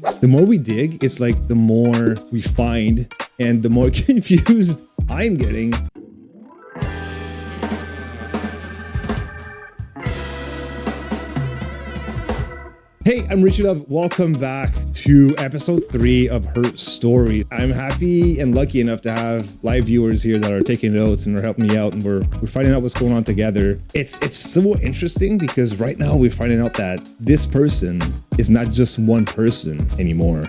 The more we dig, it's like the more we find and the more confused I'm getting. Hey, I'm Richie Love. Welcome back to episode 3 of Her Story. I'm happy and lucky enough to have live viewers here that are taking notes and are helping me out, and we're finding out what's going on together. It's so interesting because right now we're finding out that this person is not just one person anymore.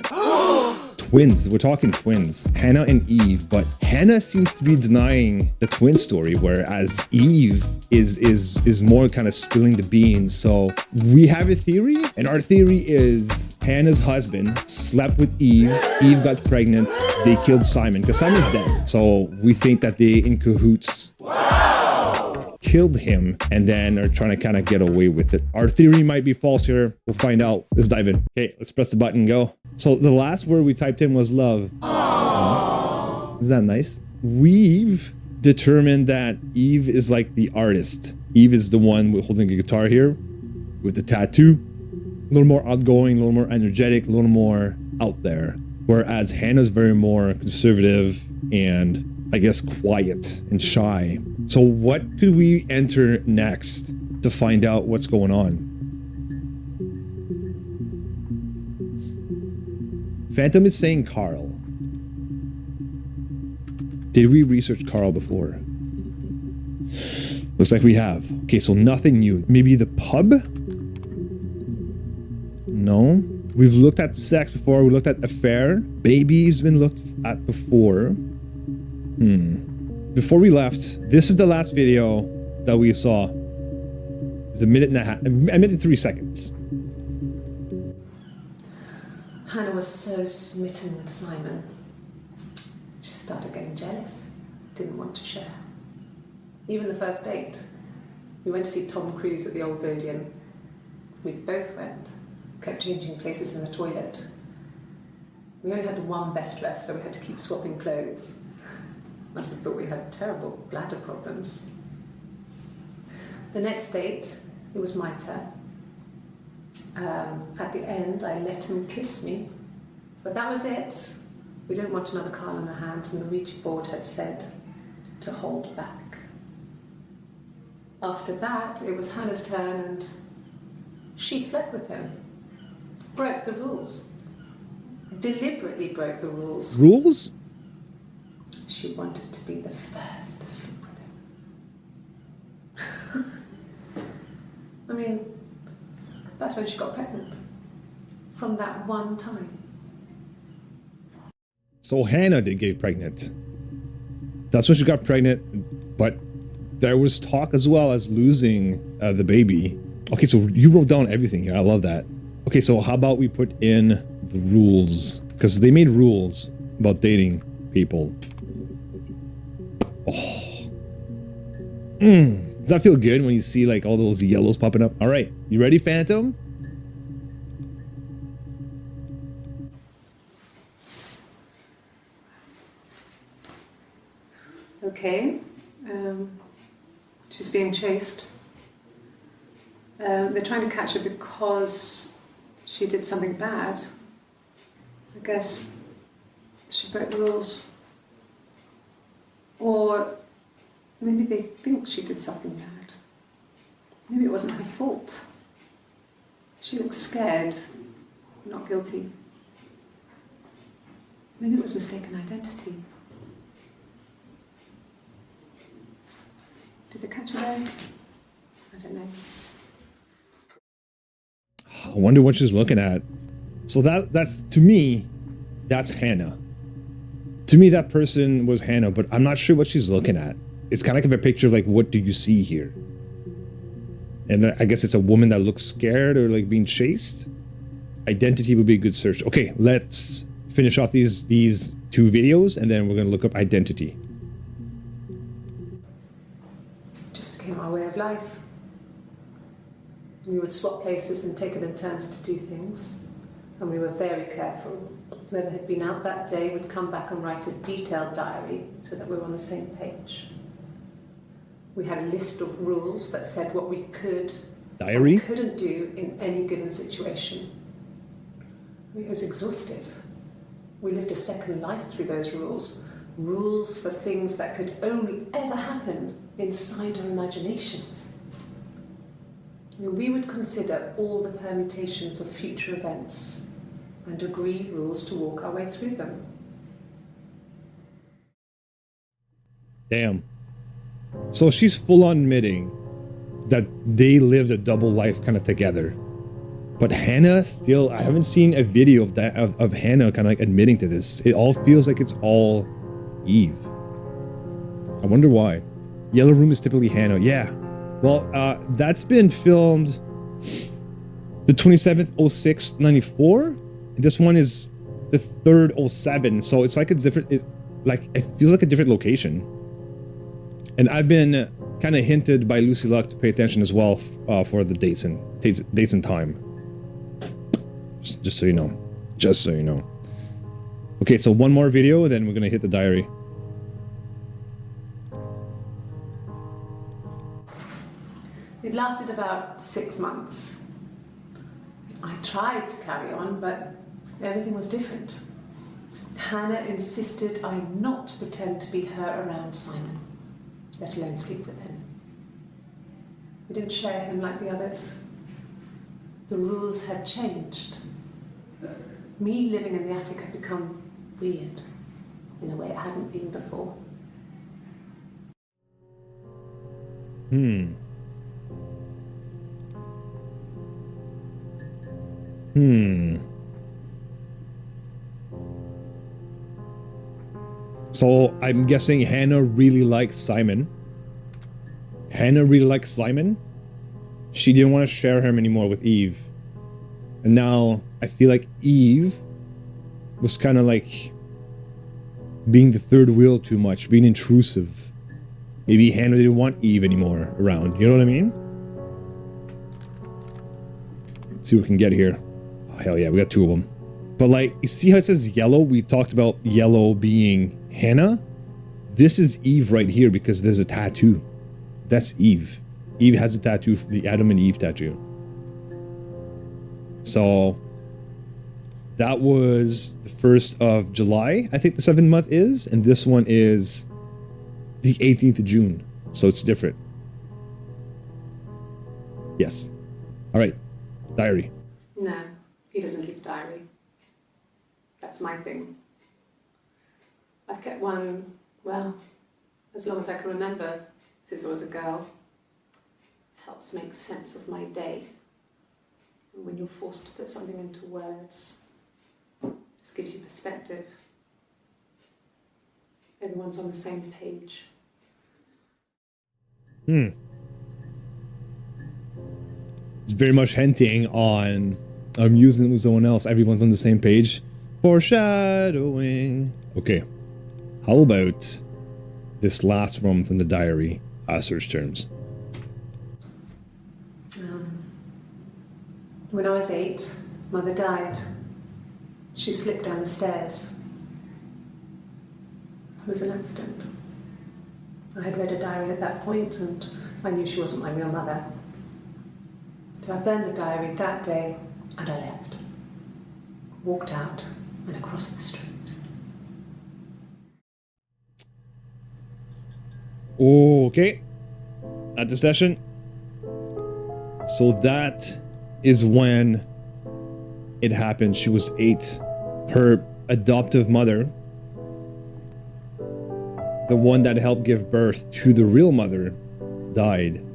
Twins. We're talking twins, Hannah and Eve, but Hannah seems to be denying the twin story, whereas Eve is more kind of spilling the beans. So we have a theory, and our theory is Hannah's husband slept with Eve. Eve got pregnant. They killed Simon because Simon's dead. So we think that they in cahoots. Killed him and then are trying to kind of get away with it. Our theory might be false here. We'll find out. Let's dive in. Okay, let's press the button and go. So the last word we typed in was love. Aww. Is that nice? We've determined that Eve is like the artist. Eve is the one holding a guitar here with the tattoo. A little more outgoing, a little more energetic, a little more out there. Whereas Hannah's very more conservative and I guess quiet and shy. So what could we enter next to find out what's going on? Phantom is saying Carl. Did we research Carl before? Looks like we have. Okay, so nothing new. Maybe the pub? No. We've looked at sex before. We looked at affair. Baby's been looked at before. Before we left, this is the last video that we saw. It's a minute and 3 seconds. Hannah was so smitten with Simon. She started getting jealous, didn't want to share. Even the first date, we went to see Tom Cruise at the Old Odeon. We both went, kept changing places in the toilet. We only had the one best dress, so we had to keep swapping clothes. Must have thought we had terrible bladder problems. The next date, it was my turn. At the end, I let him kiss me, but that was it. We didn't want another Carl on our hands, and the Ouija board had said to hold back. After that, it was Hannah's turn, and she slept with him. Broke the rules. Deliberately broke the rules. Rules? She wanted to be the first to sleep with him. I mean, that's when she got pregnant. From that one time. So Hannah did get pregnant. That's when she got pregnant, but there was talk as well as losing the baby. Okay, so you wrote down everything here. I love that. Okay, so how about we put in the rules? Because they made rules about dating people. Oh. Does that feel good when you see like all those yellows popping up? All right, you ready, Phantom? Okay, she's being chased. They're trying to catch her because she did something bad. I guess she broke the rules. Or maybe they think she did something bad. Maybe it wasn't her fault. She looks scared, not guilty. Maybe it was mistaken identity. Did they catch her there? I don't know. I wonder what she's looking at. So that's to me, that's Hannah. To me, that person was Hannah, but I'm not sure what she's looking at. It's kind of like a picture of like, what do you see here? And I guess it's a woman that looks scared or like being chased. Identity would be a good search. Okay, let's finish off these 2 videos and then we're gonna look up identity. It just became our way of life. We would swap places and take it in turns to do things. And we were very careful. Whoever had been out that day would come back and write a detailed diary so that we were on the same page. We had a list of rules that said what we could Diary? and couldn't do in any given situation. It was exhaustive. We lived a second life through those rules. Rules for things that could only ever happen inside our imaginations. We would consider all the permutations of future events and agree rules to walk our way through them. Damn. So she's full on admitting that they lived a double life kind of together. But Hannah still, I haven't seen a video of that of Hannah kind of like admitting to this. It all feels like it's all Eve. I wonder why. Yellow Room is typically Hannah. Yeah. Well, that's been filmed the 27th, 06, 94. This one is the 3rd, 07. So it's like a different, it feels like a different location. And I've been kind of hinted by Lucy Luck to pay attention as well for the dates and time. Just so you know. Just so you know. Okay, so one more video, then we're gonna hit the diary. It lasted about 6 months. I tried to carry on, but everything was different. Hannah insisted I not pretend to be her around Simon, let alone sleep with him. We didn't share him like the others. The rules had changed. Me living in the attic had become weird in a way it hadn't been before. So I'm guessing Hannah really liked Simon. She didn't want to share him anymore with Eve. And now I feel like Eve was kind of like being the third wheel too much, being intrusive. Maybe Hannah didn't want Eve anymore around. You know what I mean? Let's see what we can get here. Oh, hell yeah, we got 2 of them. But like, you see how it says yellow? We talked about yellow being Hannah. This is Eve right here because there's a tattoo. That's Eve. Eve has a tattoo, the Adam and Eve tattoo. So that was the 1st of July, I think the 7th month is, and this one is the 18th of June. So it's different. Yes. All right. Diary. No, he doesn't keep a diary. That's my thing. I've kept one, well, as long as I can remember, since I was a girl. Helps make sense of my day. And when you're forced to put something into words, just gives you perspective. Everyone's on the same page. It's very much hinting on I'm using it with someone else. Everyone's on the same page. Foreshadowing. Okay. How about this last one from the diary? Search terms. When I was 8, Mother died. She slipped down the stairs. It was an accident. I had read a diary at that point and I knew she wasn't my real mother. So I burned the diary that day and I left. Walked out and across the street. Okay. At the session. So that is when it happened. She was 8. Her adoptive mother, the one that helped give birth to the real mother, died.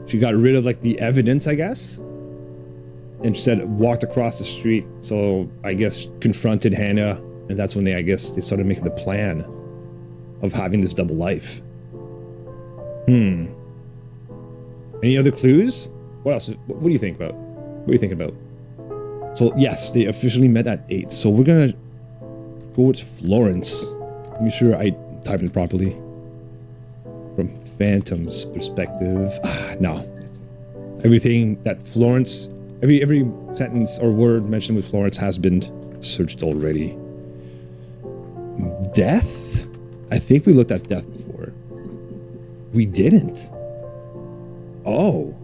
She got rid of like the evidence, I guess, and she said walked across the street. So I guess confronted Hannah, and that's when they started making the plan of having this double life. Any other clues? What else? What do you think about? What do you think about? So yes, they officially met at 8. So we're gonna go with Florence. Let me sure I typed it properly. From Phantom's perspective. No. Everything that Florence, every sentence or word mentioned with Florence has been searched already. Death? I think we looked at death before. We didn't. Oh.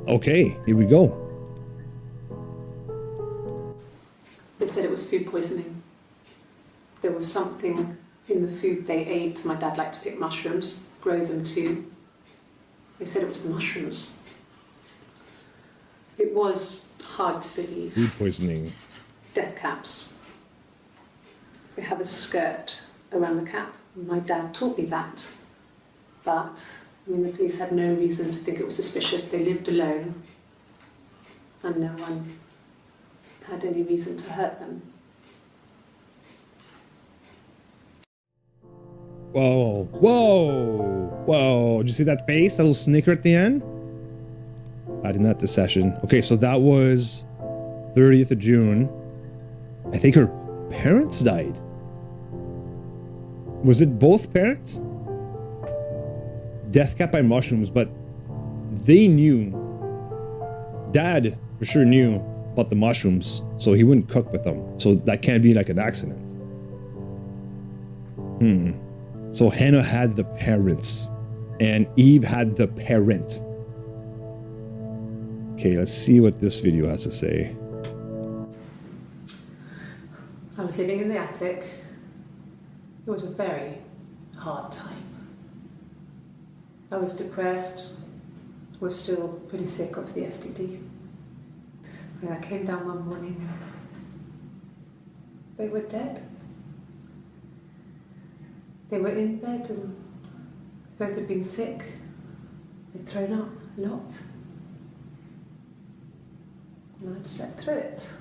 Okay, here we go. They said it was food poisoning. There was something in the food they ate. My dad liked to pick mushrooms, grow them too. They said it was the mushrooms. It was hard to believe. Food poisoning. Death caps. They have a skirt around the cap. My dad taught me that. But, I mean, the police had no reason to think it was suspicious. They lived alone. And no one had any reason to hurt them. Whoa, whoa, whoa. Did you see that face? That little snicker at the end? Adding that to session. Okay, so that was 30th of June. I think her parents died. Was it both parents? Death cap by mushrooms, but they knew. Dad for sure knew about the mushrooms, so he wouldn't cook with them. So that can't be like an accident. So Hannah had the parents, and Eve had the parent. Okay, let's see what this video has to say. I was living in the attic. It was a very hard time. I was depressed, was still pretty sick of the STD. And I came down one morning and they were dead. They were in bed and both had been sick. They'd thrown up a lot. And I slept through it.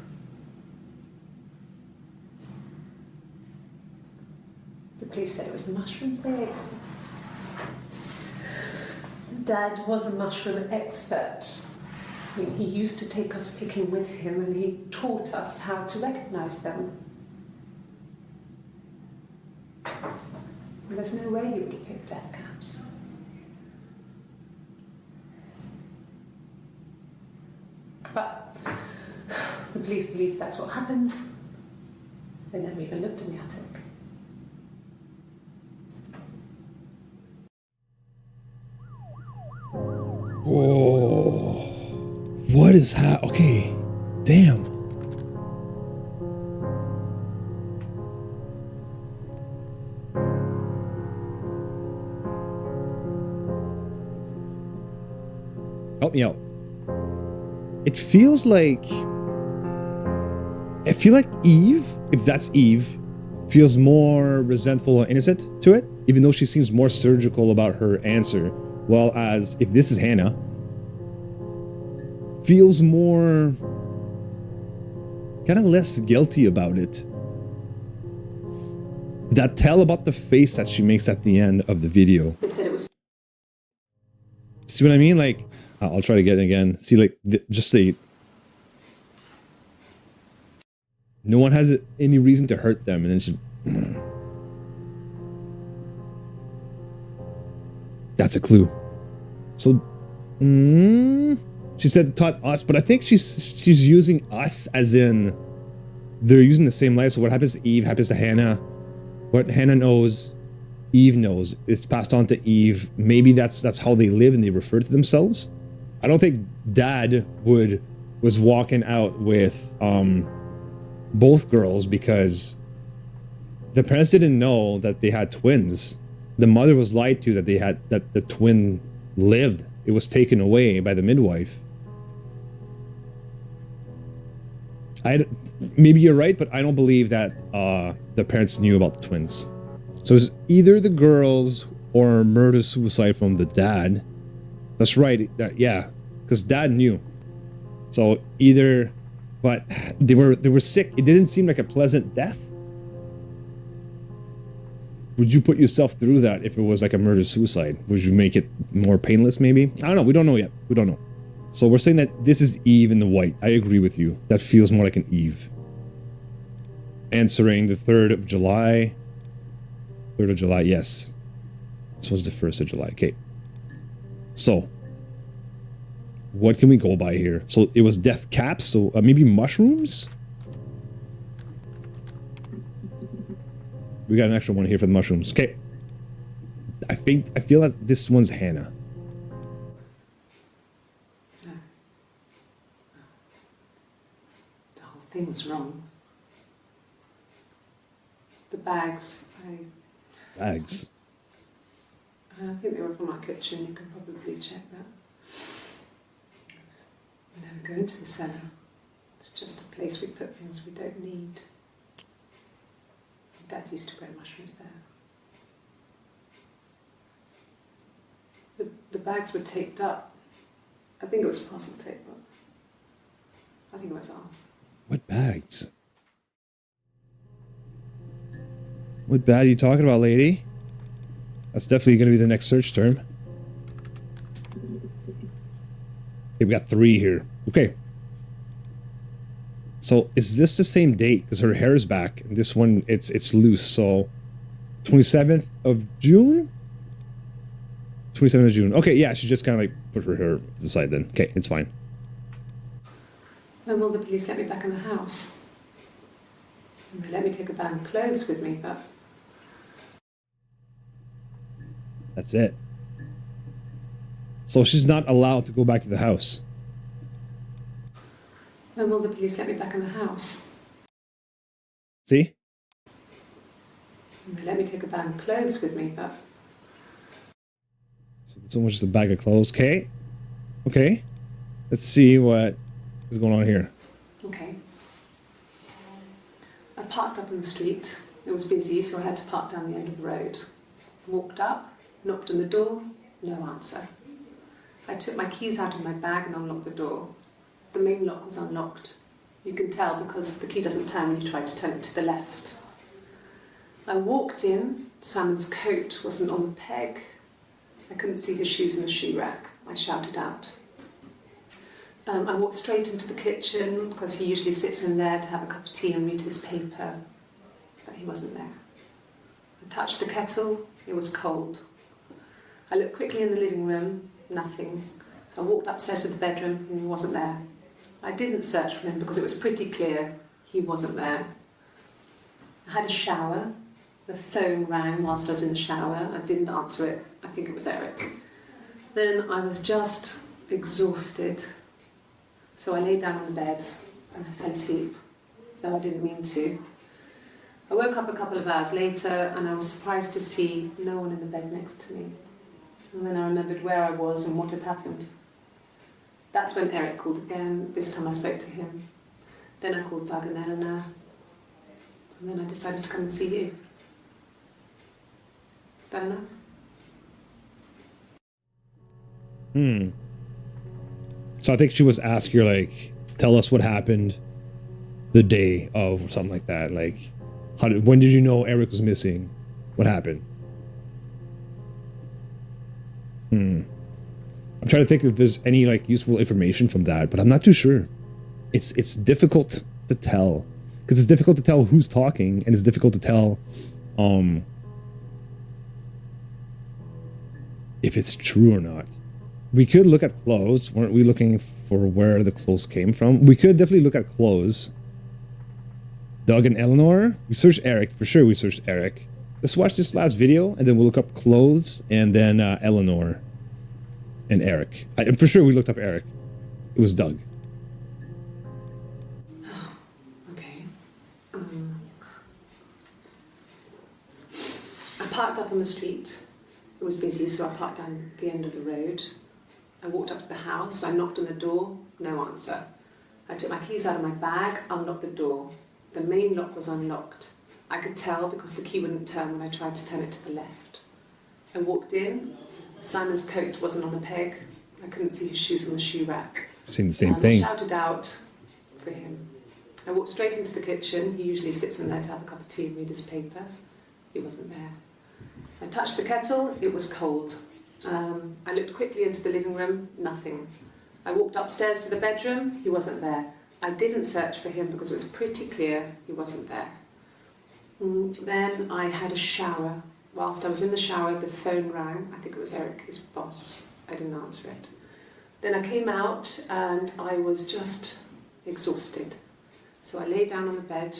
The police said it was the mushrooms they ate. Dad was a mushroom expert. I mean, he used to take us picking with him and he taught us how to recognise them. And there's no way he would have picked death caps. But the police believe that's what happened. They never even looked in the attic. Whoa. What is that? Okay. Damn. Help me out. It feels like... I feel like Eve, if that's Eve, feels more resentful or innocent to it, even though she seems more surgical about her answer. Well, as if this is Hannah, feels more kind of less guilty about it. That tell about the face that she makes at the end of the video. They said it was... See what I mean? Like, I'll try to get it again. See, like, just say, no one has any reason to hurt them, and then she... That's a clue. So, she said taught us, but I think she's using us as in they're using the same life. So what happens to Eve happens to Hannah. What Hannah knows, Eve knows. It's passed on to Eve. Maybe that's how they live and they refer to themselves. I don't think Dad was walking out with both girls because the parents didn't know that they had twins. The mother was lied to that the twin lived. It was taken away by the midwife. Maybe you're right, but I don't believe that the parents knew about the twins. So it's either the girls or murder-suicide from the dad. That's right, yeah, because Dad knew. So either, but they were sick. It didn't seem like a pleasant death. Would you put yourself through that if it was like a murder-suicide? Would you make it more painless, maybe? I don't know. We don't know yet. We don't know. So we're saying that this is Eve in the white. I agree with you. That feels more like an Eve. Answering the 3rd of July. 3rd of July, yes. This was the 1st of July. Okay. So, what can we go by here? So it was death caps. So maybe mushrooms? We got an extra one here for the mushrooms. Okay. I feel like this one's Hannah. No. The whole thing was wrong. bags. Bags. I think they were from our kitchen. You can probably check that. We never go into the cellar. It's just a place we put things we don't need. Dad used to grow mushrooms there. The bags were taped up. I think it was parcel tape, but I think it was ours. What bags? What bag are you talking about, lady? That's definitely going to be the next search term. Okay, we got 3 here. Okay. So is this the same date? Because her hair is back. And this one, it's loose. So 27th of June? 27th of June. Okay, yeah, she just kind of like put her hair to the side then. Okay, it's fine. When will the police let me back in the house? And they let me take a bag of clothes with me, but... That's it. So she's not allowed to go back to the house. When will the police let me back in the house? See? And they let me take a bag of clothes with me, but... So it's almost just a bag of clothes. Okay. Okay. Let's see what is going on here. Okay. I parked up in the street. It was busy, so I had to park down the end of the road. Walked up, knocked on the door, no answer. I took my keys out of my bag and unlocked the door. The main lock was unlocked. You can tell because the key doesn't turn when you try to turn it to the left. I walked in. Simon's coat wasn't on the peg. I couldn't see his shoes in the shoe rack. I shouted out. I walked straight into the kitchen because he usually sits in there to have a cup of tea and read his paper, but he wasn't there. I touched the kettle. It was cold. I looked quickly in the living room. Nothing. So I walked upstairs to the bedroom and he wasn't there. I didn't search for him because it was pretty clear he wasn't there. I had a shower. The phone rang whilst I was in the shower. I didn't answer it. I think it was Eric. Then I was just exhausted. So I lay down on the bed and I fell asleep, though I didn't mean to. I woke up a couple of hours later and I was surprised to see no one in the bed next to me. And then I remembered where I was and what had happened. That's when Eric called again. This time I spoke to him. Then I called Doug and Eleanor. And then I decided to come and see you. That enough? So I think she was asking her, like, tell us what happened the day of, or something like that. Like, when did you know Eric was missing? What happened? I'm trying to think if there's any, like, useful information from that, but I'm not too sure. It's difficult to tell. Because it's difficult to tell who's talking, and it's difficult to tell, if it's true or not. We could look at clothes. Weren't we looking for where the clothes came from? We could definitely look at clothes. Doug and Eleanor. We searched Eric. For sure we searched Eric. Let's watch this last video and then we'll look up clothes and then Eleanor and Eric. And for sure we looked up Eric. It was Doug. Okay. I parked up on the street. It was busy, so I parked down the end of the road. I walked up to the house, I knocked on the door, no answer. I took my keys out of my bag, unlocked the door. The main lock was unlocked. I could tell because the key wouldn't turn when I tried to turn it to the left. I walked in, Simon's coat wasn't on the peg. I couldn't see his shoes on the shoe rack. I've seen the same thing. I shouted out for him. I walked straight into the kitchen. He usually sits in there to have a cup of tea and read his paper. He wasn't there. I touched the kettle, it was cold. I looked quickly into the living room, nothing. I walked upstairs to the bedroom, he wasn't there. I didn't search for him because it was pretty clear he wasn't there. Then I had a shower. Whilst I was in the shower, the phone rang. I think it was Eric, his boss. I didn't answer it. Then I came out and I was just exhausted. So I lay down on the bed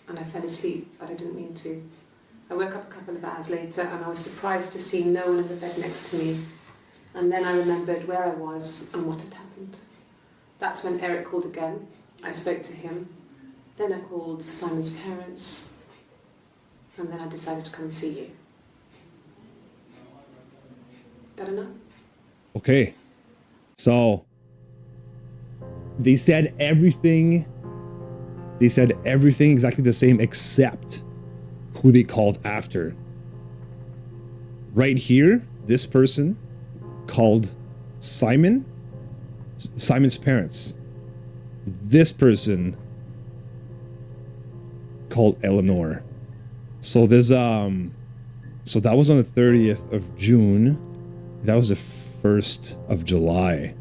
and I fell asleep, but I didn't mean to. I woke up a couple of hours later and I was surprised to see no one in the bed next to me. And then I remembered where I was and what had happened. That's when Eric called again. I spoke to him. Then I called Simon's parents. and then I decided to come and see you. That enough? Okay. So they said everything exactly the same except who they called after. Right here, this person called Simon's parents. This person called Eleanor. So there's so that was on the 30th of June. That was the 1st of July.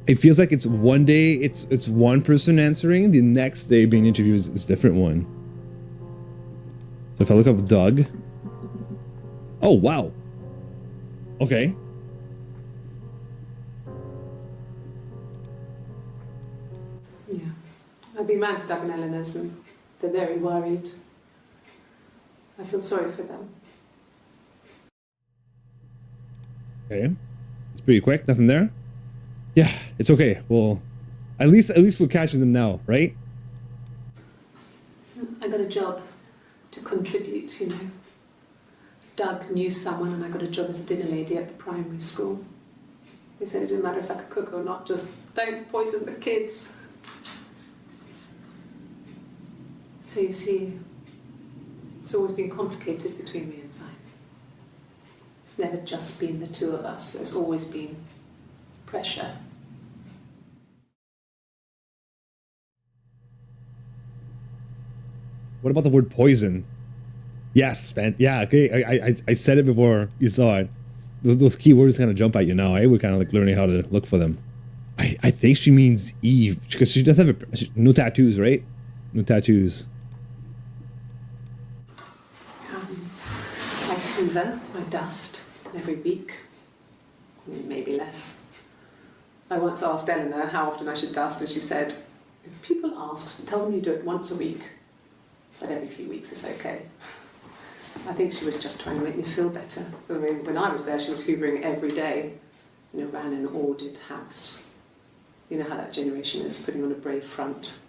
It feels like it's one day it's one person answering, the next day being interviewed is a different one. So if I look up Doug. Oh wow. Okay. Yeah. I've been round to Doug and Eleanor's and they're very worried. I feel sorry for them. Okay. It's pretty quick, nothing there. Yeah, it's okay. Well, at least we're catching them now, right? I got a job to contribute, you know. Doug knew someone and I got a job as a dinner lady at the primary school. They said it didn't matter if I could cook or not, just don't poison the kids. So you see, it's always been complicated between me and Simon. It's never just been the two of us. There's always been pressure. What about the word poison? Yes, man. Yeah, okay. I said it before you saw it. Those key words kind of jump at you now. We're kind of like learning how to look for them. I think she means Eve because she doesn't have no tattoos, right? No tattoos. I hoover, I dust every week, maybe less. I once asked Eleanor how often I should dust, and she said, if people ask, tell them you do it once a week, but every few weeks is okay. I think she was just trying to make me feel better. I mean, when I was there, she was hoovering every day, you know, ran an ordered house. You know how that generation is, putting on a brave front.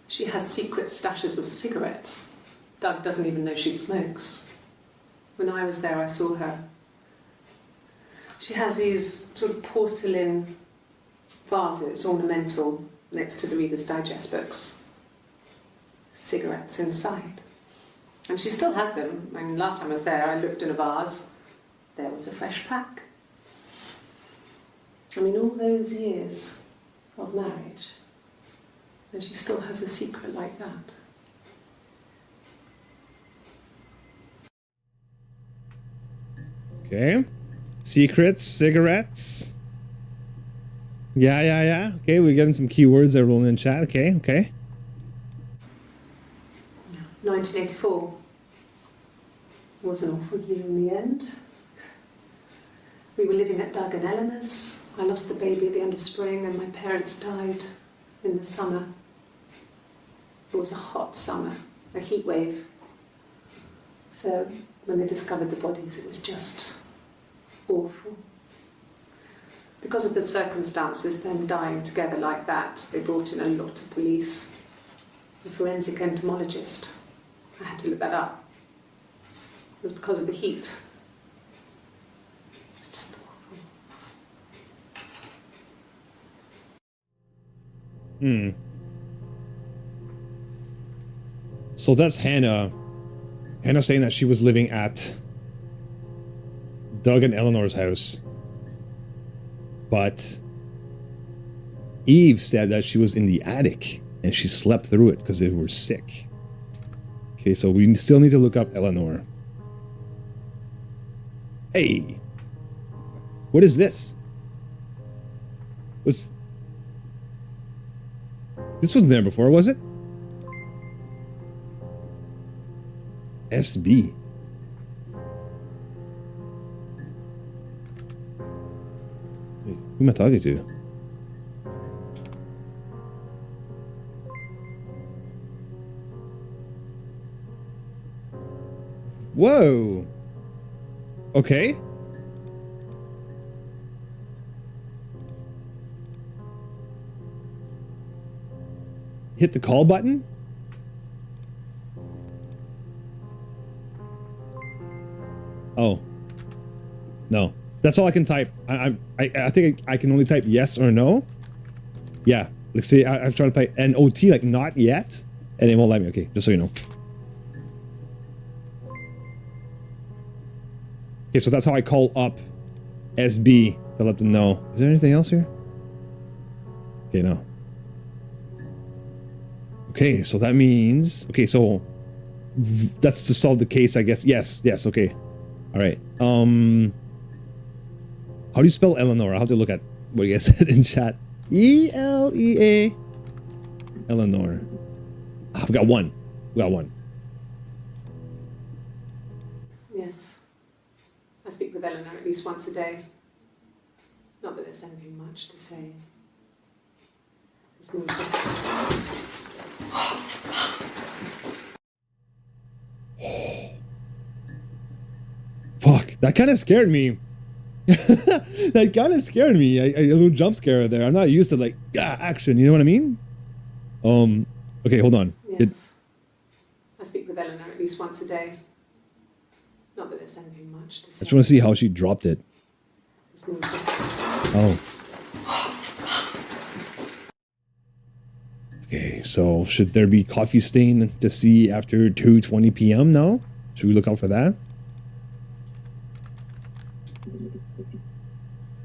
She has secret stashes of cigarettes. Doug doesn't even know she smokes. When I was there, I saw her. She has these sort of porcelain vases, ornamental, next to the Reader's Digest books. Cigarettes inside. And she still has them. I mean, last time I was there, I looked in a vase. There was a fresh pack. I mean, all those years of marriage, and she still has a secret like that. Okay. Secrets, cigarettes. Yeah. Okay, we're getting some keywords that are rolling in chat. Okay. 1984 was an awful year in the end. We were living at Doug and Eleanor's. I lost the baby at the end of spring and my parents died in the summer. It was a hot summer, a heat wave. So when they discovered the bodies, it was just awful. Because of the circumstances, them dying together like that, they brought in a lot of police. A forensic entomologist. I had to look that up. It was because of the heat. It's just awful. So that's Hannah. Hannah saying that she was living at Doug and Eleanor's house. But Eve said that she was in the attic and she slept through it because they were sick. Okay, so we still need to look up Eleanor. Hey! What is this? This wasn't there before, was it? SB. Who am I talking to? Whoa. Okay. hit the call button? Oh. No. That's all I can type. I think I can only type yes or no. Yeah. Let's see. I'm trying to type NOT, like not yet. And it won't let me. Okay, just so you know. Okay, so that's how I call up SB to let them know. Is there anything else here? Okay, no. Okay, so that means... Okay, so... That's to solve the case, I guess. Yes, yes, okay. Alright. How do you spell Eleanor? I'll have to look at what you guys said in chat. E-L-E-A. Eleanor. Ah, we got one. We got one. Yes. I speak with Eleanor at least once a day. Not that there's anything much to say. It's more just... Fuck, that kind of scared me. That kind of scared me. A little jump scare there. I'm not used to like action. You know what I mean? Okay, hold on. Yes. I speak with Eleanor at least once a day. Not that there's anything much to say. I just want to see how she dropped it. It's more just... Oh. Okay, so should there be coffee stain to see after 2:20 p.m. now? Should we look out for that?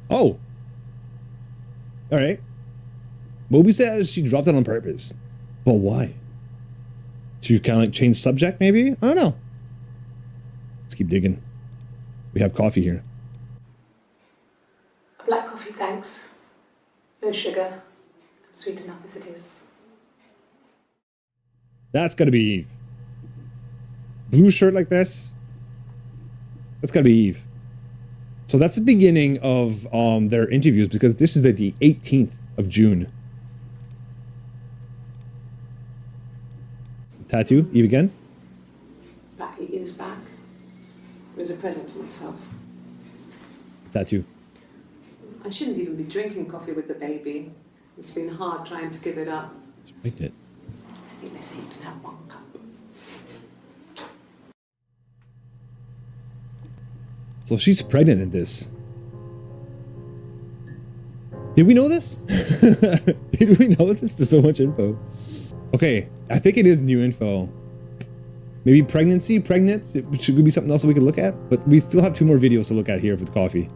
Oh. All right. Moby says she dropped it on purpose. But why? To kind of like change subject, maybe? I don't know. Let's keep digging. We have coffee here. A black coffee, thanks. No sugar. I'm sweet enough as it is. That's gotta be Eve. Blue shirt like this. That's gotta be Eve. So that's the beginning of their interviews because this is the 18th of June. Tattoo, Eve again? About 8 years back. It was a present to myself. Tattoo. I shouldn't even be drinking coffee with the baby. It's been hard trying to give it up. Just picked it. I think they say you can have 1 cup. So she's pregnant in this. Did we know this? Did we know this? There's so much info. Okay, I think it is new info. Maybe pregnancy, pregnant. It should be something else that we could look at. But we still have 2 more videos to look at here for the coffee.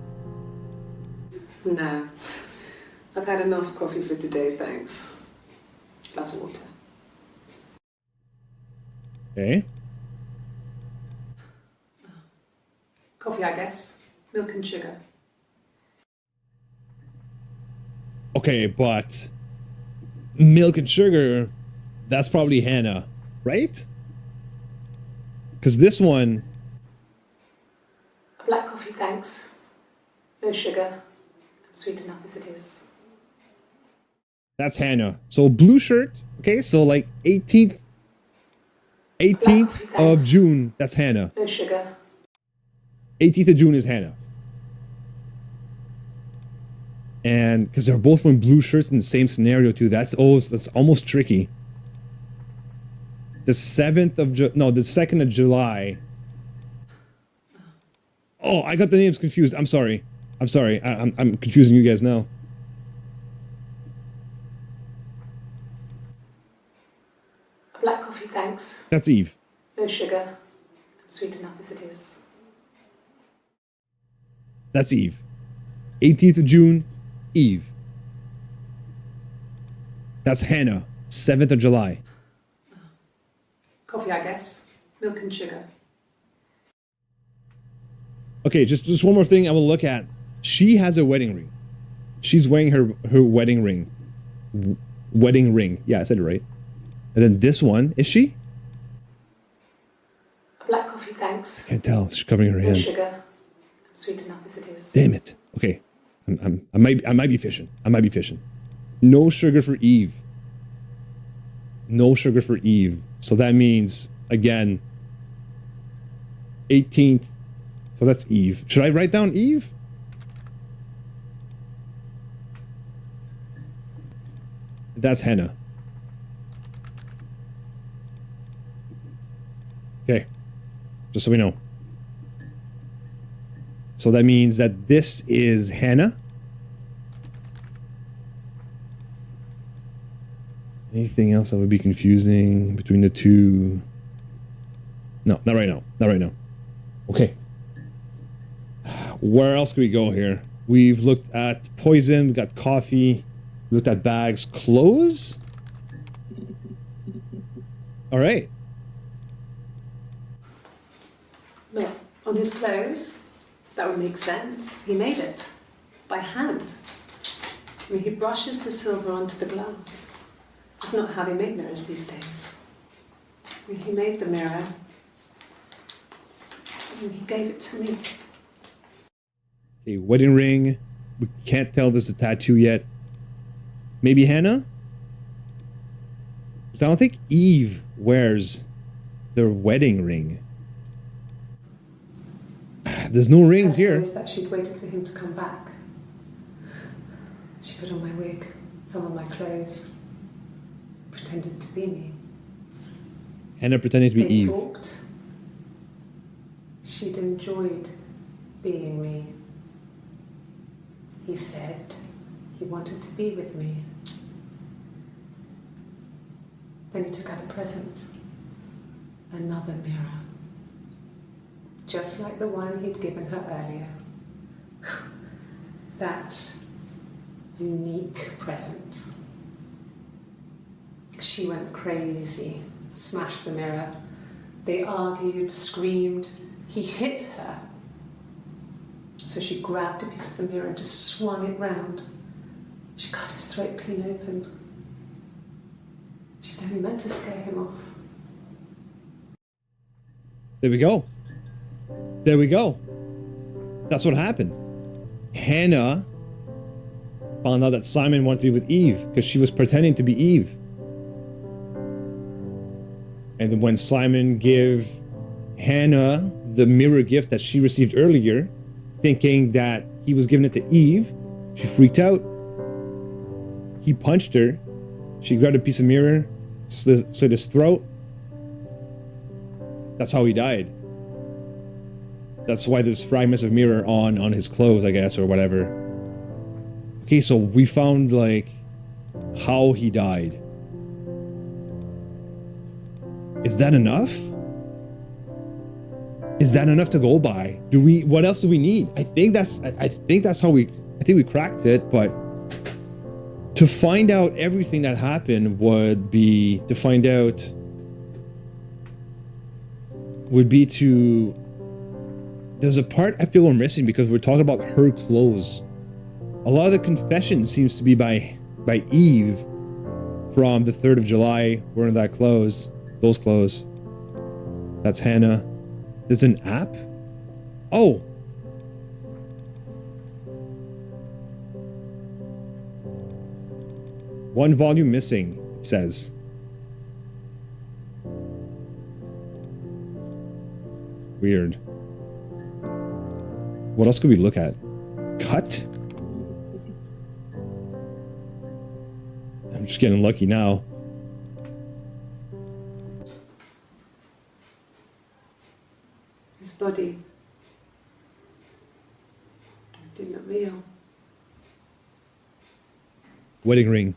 No. I've had enough coffee for today, thanks. Glass of water. Okay. Coffee, I guess. Milk and sugar. Okay, but milk and sugar, that's probably Hannah, right? Because this one... A black coffee, thanks. No sugar. I'm sweet enough as it is. That's Hannah. So blue shirt, okay, so like 18th of June, that's Hannah. No sugar. 18th of June is Hannah. And because they're both wearing blue shirts in the same scenario too, that's almost tricky. The 7th of the 2nd of July. Oh, I got the names confused. I'm sorry. I'm confusing you guys now. A black coffee, thanks. That's Eve. No sugar. I'm sweet enough as it is. That's Eve. 18th of June, Eve. That's Hannah. 7th of July. Coffee, I guess. Milk and sugar. Okay, just one more thing I will look at. She has a wedding ring. She's wearing her wedding ring. Wedding ring. Yeah, I said it right. And then this one, is she? A black coffee, thanks. Can't tell. She's covering her No hand. sugar. I'm sweet enough as it is. Damn it. Okay. I might be fishing. No sugar for Eve. No sugar for Eve. So that means, again, 18th. So that's Eve. Should I write down Eve? That's Hannah. just so we know. So that means that this is Hannah. Anything else that would be confusing between the two? No, not right now. Not right now. Okay. Where else can we go here? We've looked at poison, we got coffee, we looked at bags, clothes. All right. Look, on his clothes, that would make sense. He made it by hand. I mean, he brushes the silver onto the glass. That's not how they make mirrors these days. I mean, he made the mirror and he gave it to me. Okay, wedding ring. We can't tell this is a tattoo yet. Maybe Hannah? Because I don't think Eve wears their wedding ring. There's no rings here. Is that she'd waited for him to come back. She put on my wig, some of my clothes, pretended to be me. Hannah pretending to be Eve. They talked. She'd enjoyed being me. He said he wanted to be with me. Then he took out a present. Another mirror. Just like the one he'd given her earlier. That unique present. She went crazy, smashed the mirror. They argued, screamed. He hit her. So she grabbed a piece of the mirror and just swung it round. She cut his throat clean open. She'd only meant to scare him off. There we go. There we go. That's what happened. Hannah found out that Simon wanted to be with Eve because she was pretending to be Eve. And then when Simon gave Hannah the mirror gift that she received earlier, thinking that he was giving it to Eve, she freaked out. He punched her. She grabbed a piece of mirror, slit his throat. That's how he died. That's why there's fragments of mirror on his clothes, I guess, or whatever. Okay, so we found, like, how he died. Is that enough? Is that enough to go by? What else do we need? I think that's how we cracked it, but to find out everything that happened would be to there's a part I feel we're missing because we're talking about her clothes. A lot of the confession seems to be by Eve from the 3rd of July, wearing those clothes. That's Hannah. There's an app? Oh! One volume missing, it says. Weird. What else could we look at? Cut? I'm just getting lucky now. His body didn't look real. Wedding ring.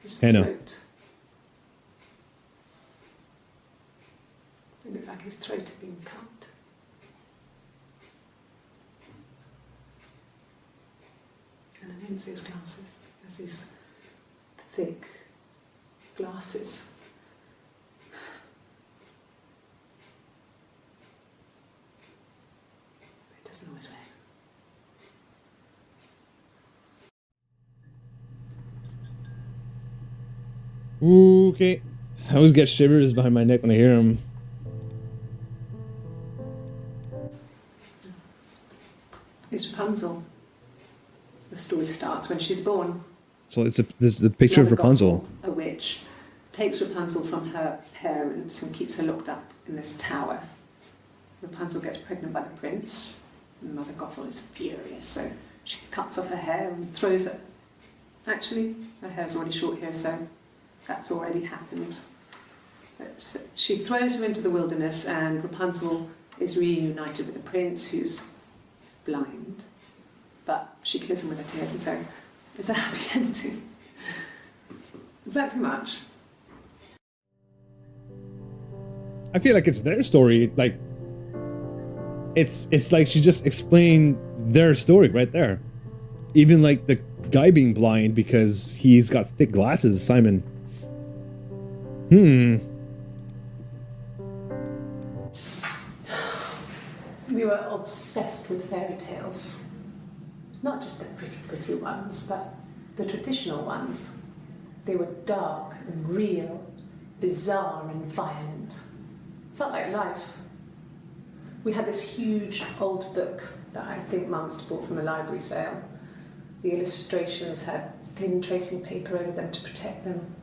His Hannah. throat. It looked like his throat had been cut. And I didn't see his glasses. There's these thick glasses. He doesn't always wear. Okay. I always get shivers behind my neck when I hear him. It's Rapunzel. The story starts when she's born. So this is the picture of Rapunzel. A witch takes Rapunzel from her parents and keeps her locked up in this tower. Rapunzel gets pregnant by the prince, and Mother Gothel is furious, so she cuts off her hair and throws it. Actually, her hair's already short here, so that's already happened. She throws her into the wilderness, and Rapunzel is reunited with the prince who's blind, but she kills him with her tears, and so it's a happy ending. Is that too much? I feel like it's their story. Like, it's like she just explained their story right there. Even like the guy being blind because he's got thick glasses, Simon. We were obsessed with fairy tales. Not just the pretty ones, but the traditional ones. They were dark and real, bizarre and violent. Felt like life. We had this huge old book that I think Mum must have bought from a library sale. The illustrations had thin tracing paper over them to protect them.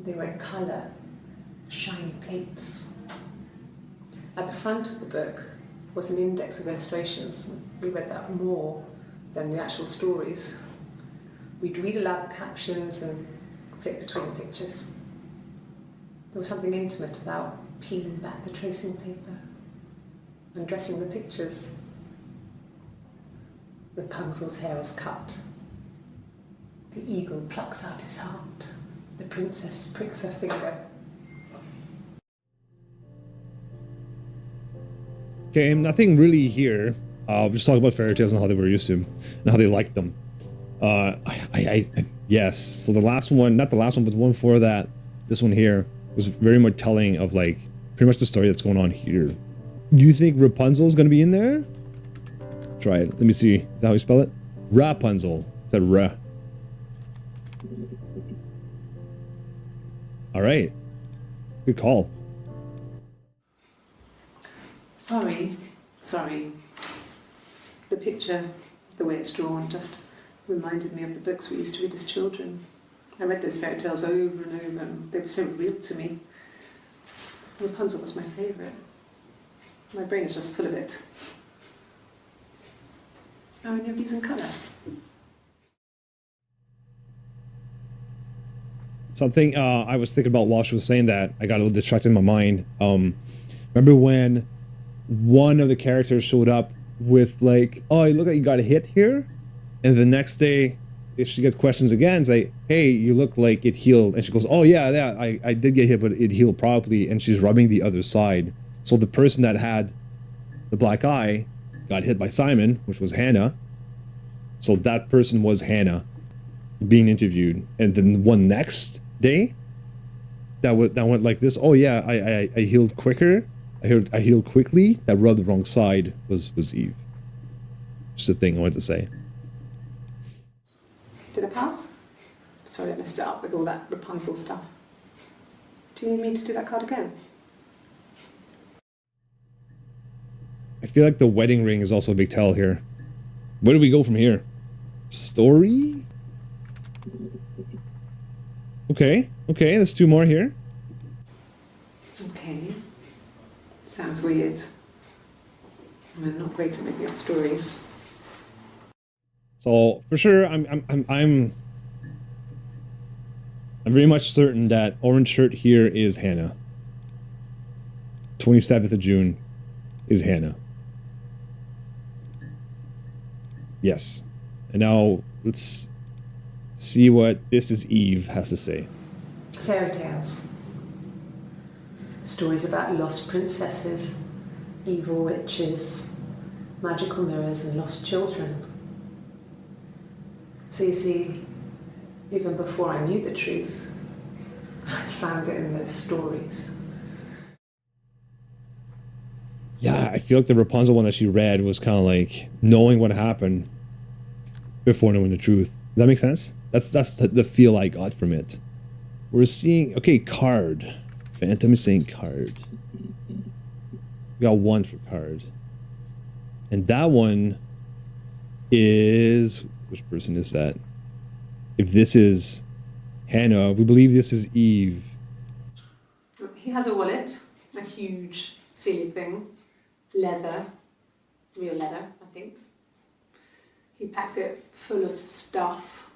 They were in colour, shiny plates. At the front of the book was an index of illustrations. We read that more than the actual stories. We'd read aloud the captions and flip between the pictures. There was something intimate about peeling back the tracing paper, undressing the pictures. Rapunzel's hair is cut. The eagle plucks out his heart. The princess pricks her finger. Okay, nothing really here. We'll just talk about fairy tales and how they were used to, and how they liked them. Yes. So the last one, not the last one, but the one before that, this one here was very much telling of like pretty much the story that's going on here. You think Rapunzel is going to be in there? Try it. Let me see. Is that how you spell it? Rapunzel. Is that Ra? All right. Good call. Sorry. The picture, the way it's drawn, just reminded me of the books we used to read as children. I read those fairy tales over and over, and they were so real to me. Rapunzel was my favourite. My brain is just full of it. Are any of these in colour? Something I was thinking about while she was saying that, I got a little distracted in my mind. Remember when one of the characters showed up with like, oh, look at you got a hit here? And the next day, if she gets questions again, it's like, hey, you look like it healed. And she goes, oh yeah, I did get hit, but it healed properly. And she's rubbing the other side. So the person that had the black eye got hit by Simon, which was Hannah. So that person was Hannah being interviewed. And then the one next day, that went like this. Oh yeah, I healed quicker. I healed quickly. That rubbed the wrong side was Eve. Just a thing I wanted to say. Did I pass? Sorry, I messed it up with all that Rapunzel stuff. Do you need me to do that card again? I feel like the wedding ring is also a big tell here. Where do we go from here? Story? Okay, there's two more here. Okay. Sounds weird. I'm not great at making up stories. So for sure, I'm very much certain that orange shirt here is Hannah. 27th of June is Hannah. Yes. And now let's see what This Is Eve has to say. Fairy tales. Stories about lost princesses, evil witches, magical mirrors, and lost children. So you see, even before I knew the truth, I'd found it in those stories. Yeah, I feel like the Rapunzel one that she read was kind of like knowing what happened before knowing the truth. Does that make sense? That's the feel I got from it. We're seeing, okay, card. Phantom is saying card. We got one for card. And that one is, which person is that? If this is Hannah, we believe this is Eve. He has a wallet, a huge silly thing, leather, real leather, I think. He packs it full of stuff,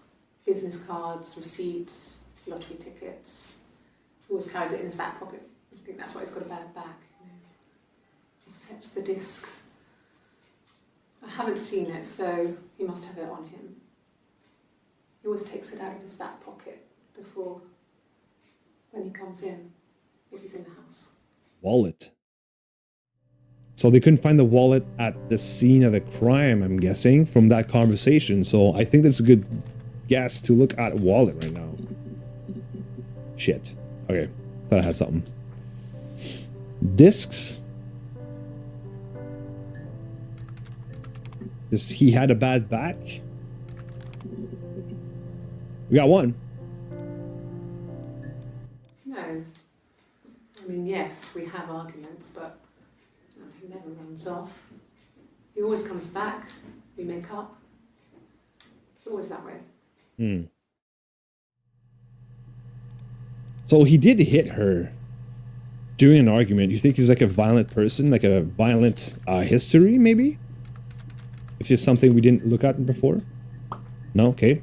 business cards, receipts, lottery tickets. He always carries it in his back pocket. I think that's why he's got a bad back. You know. sets the discs. I haven't seen it, so he must have it on him. He always takes it out of his back pocket before, when he comes in, if he's in the house. Wallet. So they couldn't find the wallet at the scene of the crime, I'm guessing, from that conversation. So I think that's a good guess to look at wallet right now. Shit. Okay. Thought I had something. Discs. He had a bad back. We got one. No. I mean, yes, we have arguments, but he never runs off. He always comes back. We make up. It's always that way. So he did hit her during an argument. You think he's like a violent person, like a violent history, maybe? If it's something we didn't look at before? No? Okay.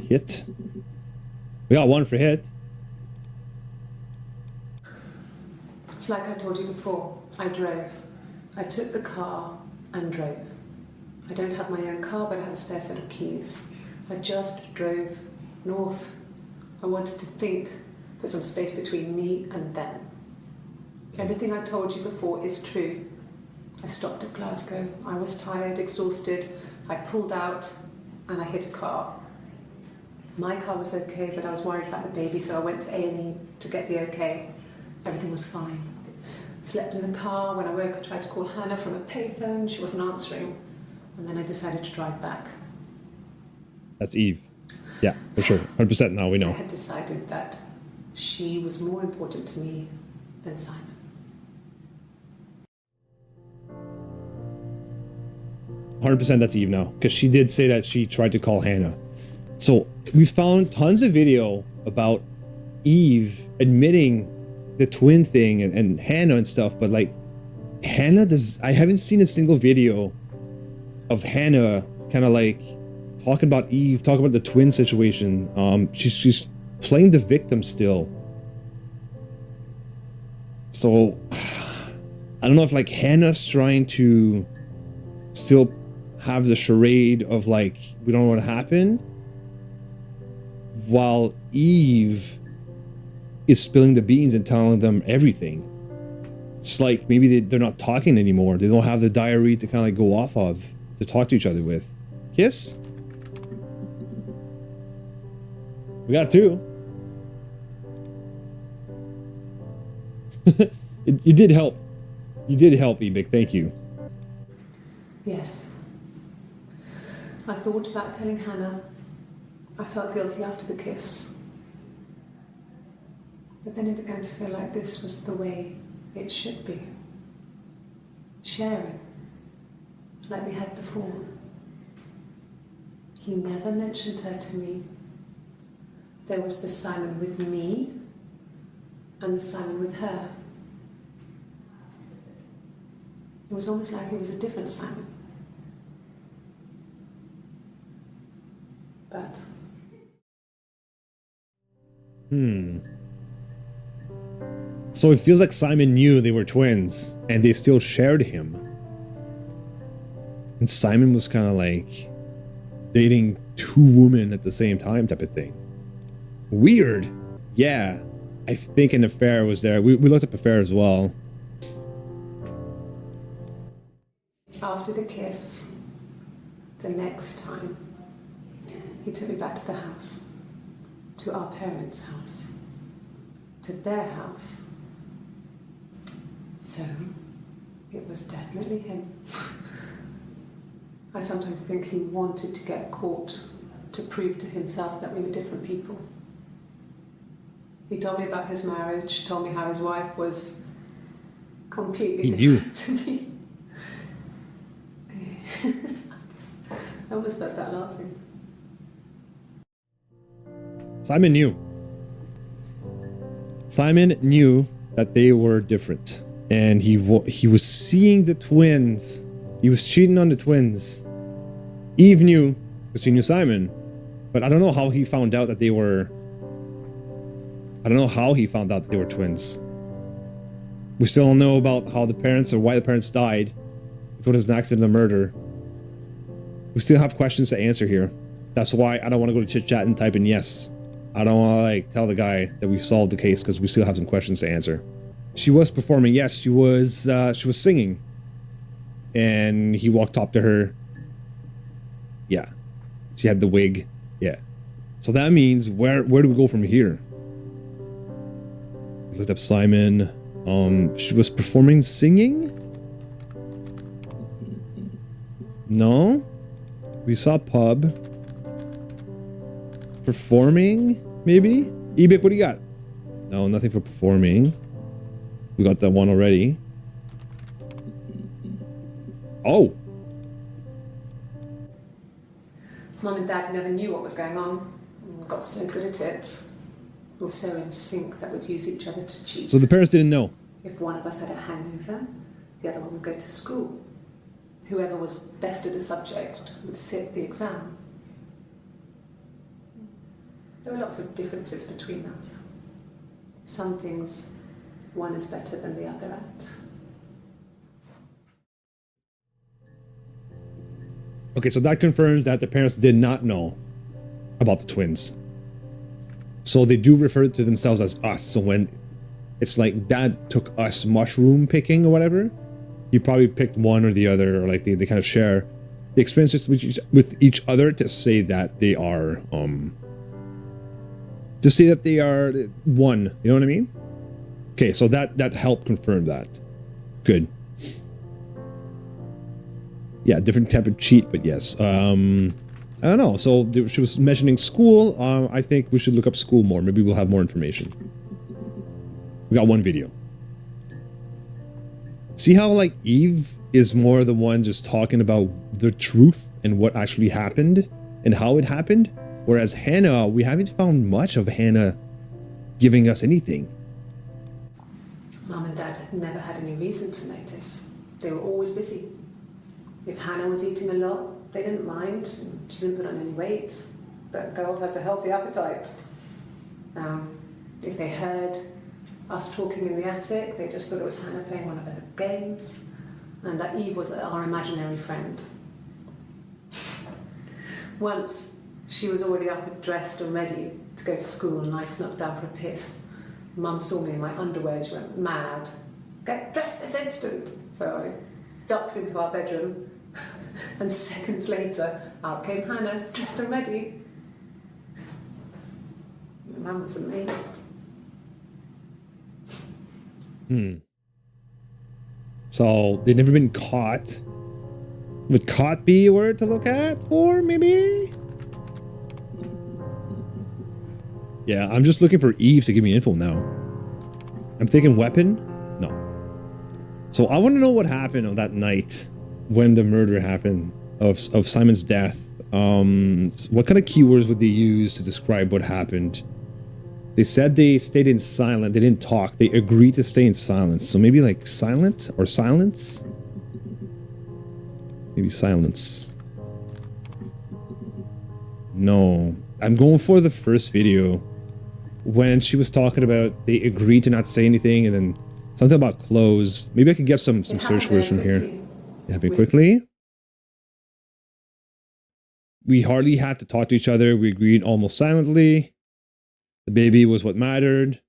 Hit. We got one for hit. It's like I told you before. I drove. I took the car and drove. I don't have my own car, but I have a spare set of keys. I just drove north. I wanted to think, put some space between me and them. Everything I told you before is true. I stopped at Glasgow. I was tired, exhausted. I pulled out and I hit a car. My car was okay, but I was worried about the baby, so I went to A&E to get the okay. Everything was fine. Slept in the car. When I woke, I tried to call Hannah from a payphone. She wasn't answering. And then I decided to drive back. That's Eve. Yeah, for sure. 100% now we know. I had decided that she was more important to me than Simon. 100% that's Eve now, because she did say that she tried to call Hannah. So we found tons of video about Eve admitting the twin thing and Hannah and stuff, but like Hannah I haven't seen a single video of Hannah kind of like talking about Eve, talking about the twin situation. She's playing the victim still. So I don't know if like Hannah's trying to still have the charade of like, we don't know what happened, while Eve is spilling the beans and telling them everything. It's like maybe they're not talking anymore. They don't have the diary to kind of like go off of, to talk to each other with. Kiss? We got two. You did help. You did help, Ebik. Thank you. Yes. I thought about telling Hannah. I felt guilty after the kiss. But then it began to feel like this was the way it should be. Sharing, like we had before. He never mentioned her to me. There was the Simon with me and the Simon with her. It was almost like it was a different Simon. But... So it feels like Simon knew they were twins and they still shared him. And Simon was kind of like dating two women at the same time type of thing. Weird. Yeah. I think an affair was there. We looked up affair as well. After the kiss, the next time, he took me back to the house, to our parents' house, to their house. So, it was definitely him. I sometimes think he wanted to get caught to prove to himself that we were different people. He told me about his marriage, told me how his wife was completely different to me. I almost burst out laughing. Simon knew. Simon knew that they were different. And he was seeing the twins. He was cheating on the twins. Eve knew, because she knew Simon. But I don't know how he found out that they were... I don't know how he found out that they were twins. We still don't know about how the parents or why the parents died. If it was an accident or murder. We still have questions to answer here. That's why I don't want to go to chit chat and type in yes. I don't want to like tell the guy that we solved the case because we still have some questions to answer. She was performing. Yes, she was singing. And he walked up to her. Yeah. She had the wig. Yeah. So that means where do we go from here? We looked up Simon. She was performing singing? No. We saw pub. Performing, maybe? Ebik, what do you got? No, nothing for performing. We got that one already. Oh. Mum and Dad never knew what was going on. We got so good at it. We were so in sync that we'd use each other to cheat. So the parents didn't know? If one of us had a hangover, the other one would go to school. Whoever was best at a subject would sit the exam. There were lots of differences between us. Some things one is better than the other at. Okay, so that confirms that the parents did not know about the twins. So they do refer to themselves as us. So when it's like Dad took us mushroom picking or whatever, he probably picked one or the other, or like they kind of share the experiences with each other to say that they are one. You know what I mean? Okay, so that helped confirm that. Good. Yeah, different type of cheat, but yes. I don't know. So she was mentioning school. I think we should look up school more. Maybe we'll have more information. We got one video. See how like Eve is more the one just talking about the truth and what actually happened and how it happened? Whereas Hannah, we haven't found much of Hannah giving us anything. Mum and Dad had never had any reason to notice. They were always busy. If Hannah was eating a lot, they didn't mind. She didn't put on any weight. That girl has a healthy appetite. If they heard us talking in the attic, they just thought it was Hannah playing one of her games, and that Eve was our imaginary friend. Once, she was already up and dressed and ready to go to school, and I snuck down for a piss. Mum saw me in my underwear, she went mad. Get dressed this instant! So I ducked into our bedroom, and seconds later, out came Hannah, dressed and ready. My mum was amazed. So they've never been caught. Would caught be a word to look at for maybe? Yeah, I'm just looking for Eve to give me info now. I'm thinking weapon? No. So I want to know what happened on that night when the murder happened of Simon's death. What kind of keywords would they use to describe what happened? They said they stayed in silent. They didn't talk. They agreed to stay in silence. So maybe like silent or silence? Maybe silence. No. I'm going for the first video. When she was talking about they agreed to not say anything and then something about clothes. Maybe I could get some search words from here. It happened quickly. We hardly had to talk to each other. We agreed almost silently. The baby was what mattered.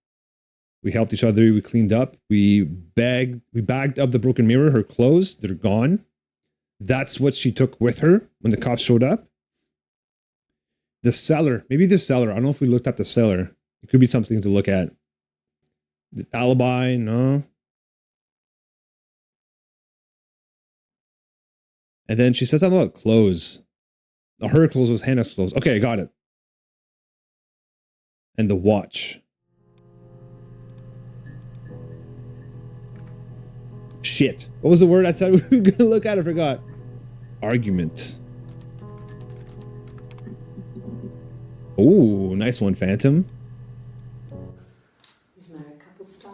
We helped each other. We cleaned up. We bagged up the broken mirror, her clothes. They're gone. That's what she took with her when the cops showed up. The cellar. Maybe the cellar. I don't know if we looked at the cellar. It could be something to look at. The alibi, no. And then she said something about clothes. No, her clothes was Hannah's clothes. Okay, I got it. And the watch. Shit. What was the word I said we were gonna look at? I forgot. Argument. Oh, nice one, Phantom. He's married couple stuff.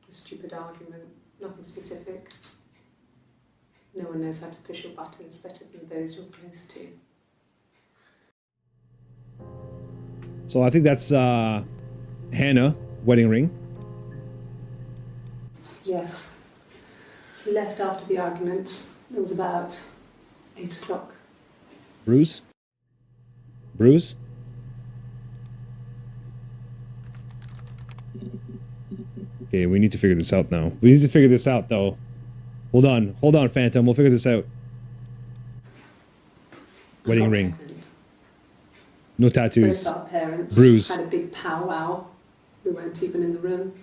A stupid argument, nothing specific. No one knows how to push your buttons better than those you're close to. So I think that's Hannah, wedding ring. Yes. He left after the argument. It was about 8 o'clock. Bruce? Bruce? Okay, we need to figure this out now. We need to figure this out, though. Hold on, Phantom. We'll figure this out. Wedding ring. Pregnant. No tattoos. Both our parents Bruise. had a big powwow. We weren't even in the room.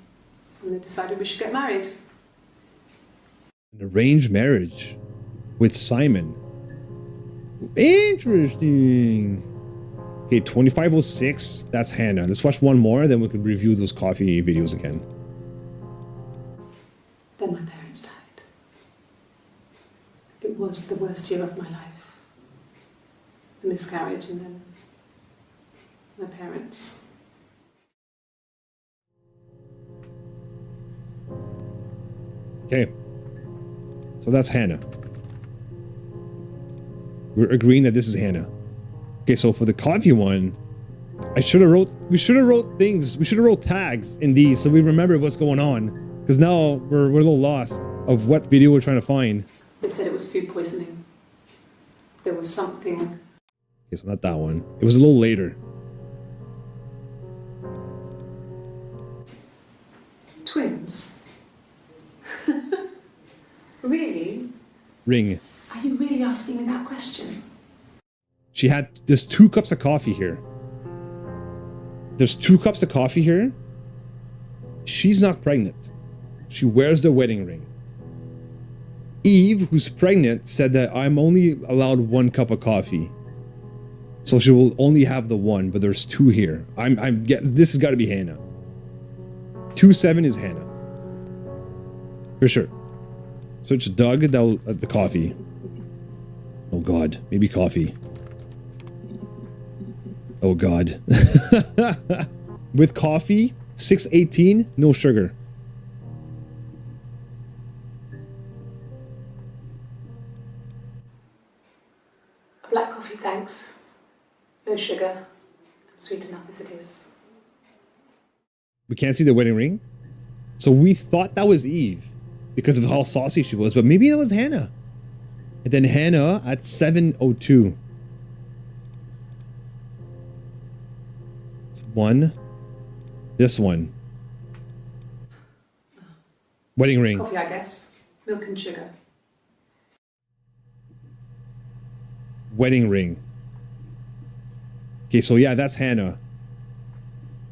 And they decided we should get married. An arranged marriage with Simon. Interesting. Okay, 2506. That's Hannah. Let's watch one more, then we can review those coffee videos again. Then my parents died. It was the worst year of my life. A miscarriage and then my parents. Okay. So that's Hannah. We're agreeing that this is Hannah. Okay, so for the coffee one, we should have wrote tags in these so we remember what's going on. Because now we're a little lost of what video we're trying to find. They said it was food poisoning. There was something. Okay, so not that one. It was a little later. Twins? Really? Ring. Are you really asking me that question? There's 2 cups of coffee here. There's 2 cups of coffee here. She's not pregnant. She wears the wedding ring. Eve, who's pregnant, said that I'm only allowed 1 cup of coffee. So she will only have the 1, but there's 2 here. This has got to be Hannah. 27 is Hannah. For sure. So it's Doug at the coffee. Oh God, maybe coffee. Oh God. With coffee, 618, no sugar. A black coffee, thanks. No sugar. I'm sweet enough as it is. We can't see the wedding ring. So we thought that was Eve because of how saucy she was, but maybe that was Hannah. And then Hannah at 7:02. It's 1. This one. Wedding ring. Coffee, I guess. Milk and sugar. Wedding ring. Okay, so yeah, that's Hannah.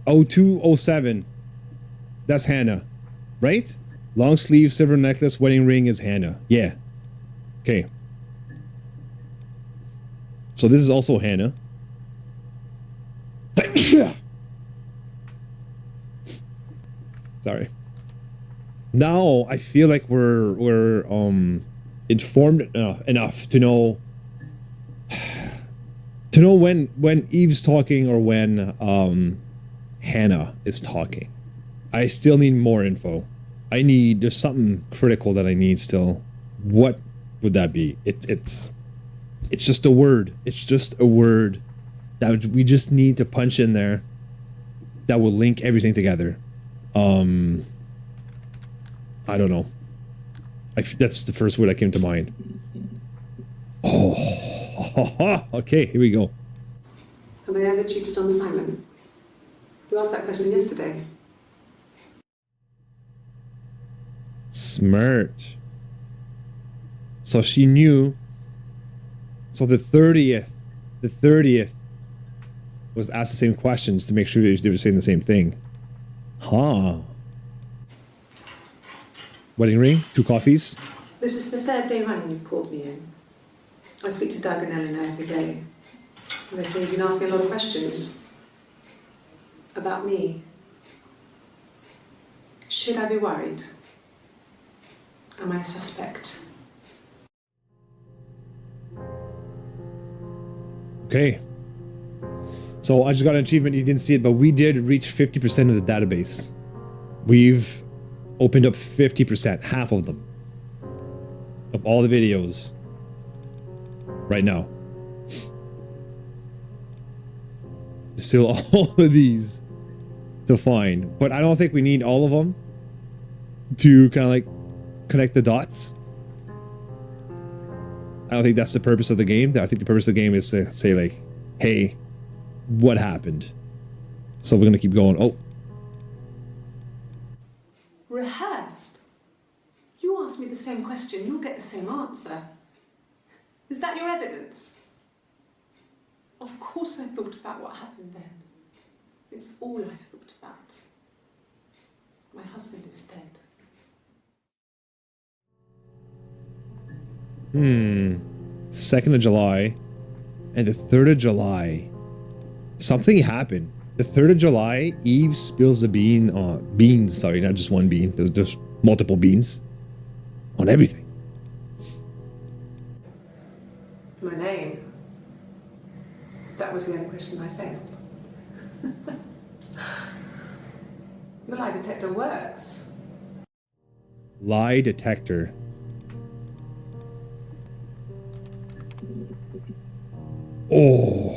0207. That's Hannah. Right? Long sleeve, silver necklace, wedding ring is Hannah. Yeah. Okay. So this is also Hannah. Sorry. Now I feel like we're informed enough to know when Eve's talking or when Hannah is talking. I still need more info. There's something critical that I need still. What would that be? It's just a word. It's just a word that we just need to punch in there that will link everything together. I don't know. That's the first word that came to mind. Oh, okay, here we go. Have I ever cheated on Simon? You asked that question yesterday. Smart. So she knew. So the 30th was asked the same questions to make sure they were saying the same thing. Huh. Wedding ring, 2 coffees. This is the 3rd day running you've called me in. I speak to Doug and Eleanor every day. And they say you've been asking a lot of questions. About me. Should I be worried? Am I a suspect? Okay. So I just got an achievement. You didn't see it, but we did reach 50% of the database. We've opened up 50%, half of them, of all the videos right now. There's still all of these to find, but I don't think we need all of them. to kind of like connect the dots. I don't think that's the purpose of the game. I think the purpose of the game is to say like, hey, what happened? So we're gonna keep going. Oh. Rehearsed? You ask me the same question, you'll get the same answer. Is that your evidence? Of course I thought about what happened then. It's all I've thought about. My husband is dead. 2nd of July and the 3rd of July. Something happened. The 3rd of July, Eve spills a beans, sorry, not just one bean. There's multiple beans on everything. My name? That was the only question I failed. Your lie detector works. Lie detector. Oh,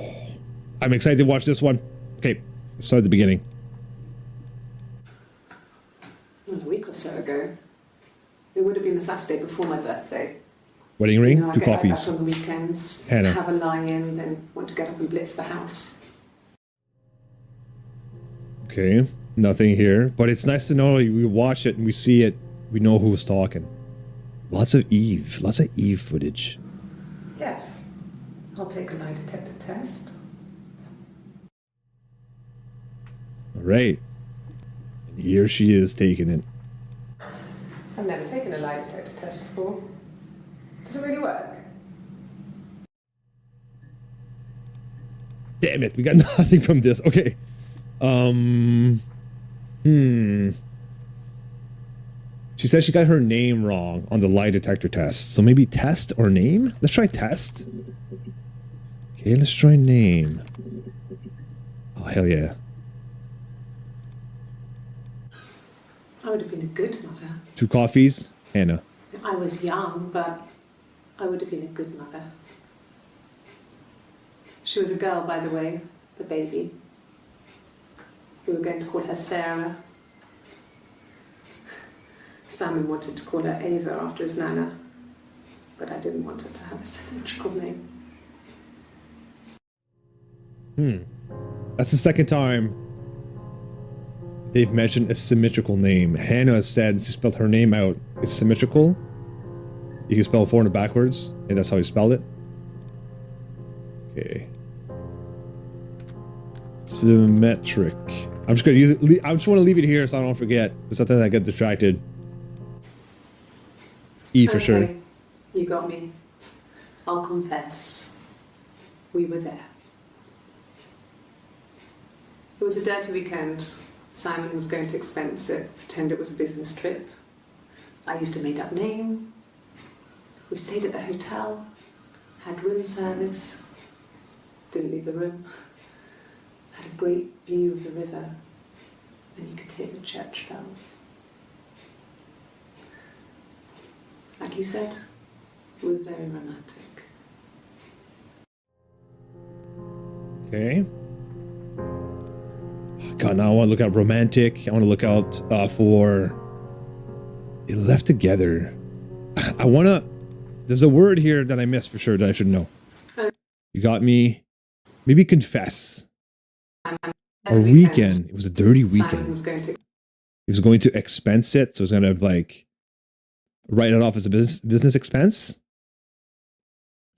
I'm excited to watch this one. Okay, let's start at the beginning. A week or so ago. It would have been the Saturday before my birthday. Wedding ring, You know, 2 I get coffees. back on the weekends, Hannah. have a lie-in, then want to get up and blitz the house. Okay, nothing here, but it's nice to know we watch it and we see it. We know who's talking. Lots of Eve footage. Yes. I'll take a lie detector test. All right, and here she is taking it. I've never taken a lie detector test before. Does it really work? Damn it, we got nothing from this. Okay. She said she got her name wrong on the lie detector test. So maybe test or name? Let's try test. Okay, let's try name. Oh, hell yeah. I would have been a good mother. 2 coffees, Hannah. I was young, but I would have been a good mother. She was a girl, by the way, the baby. We were going to call her Sarah. Simon wanted to call her Ava after his nana, but I didn't want her to have a symmetrical name. That's the 2nd time they've mentioned a symmetrical name. Hannah said she spelled her name out. It's symmetrical. You can spell forward and backwards, and that's how you spell it. Okay. Symmetric. I'm just gonna use it. I just want to leave it here so I don't forget. Because sometimes I get distracted. E for sure. You got me. I'll confess. We were there. It was a dirty weekend. Simon was going to expense it, pretend it was a business trip. I used a made-up name. We stayed at the hotel, had room service, didn't leave the room, had a great view of the river, and you could hear the church bells. Like you said, it was very romantic. Okay. God, now I want to look out romantic. I want to look out for they left together. I want to. There's a word here that I missed for sure that I should know. You got me. Maybe confess. Or weekend. It was a dirty weekend. He was going to expense it, so he was going to like write it off as a business expense.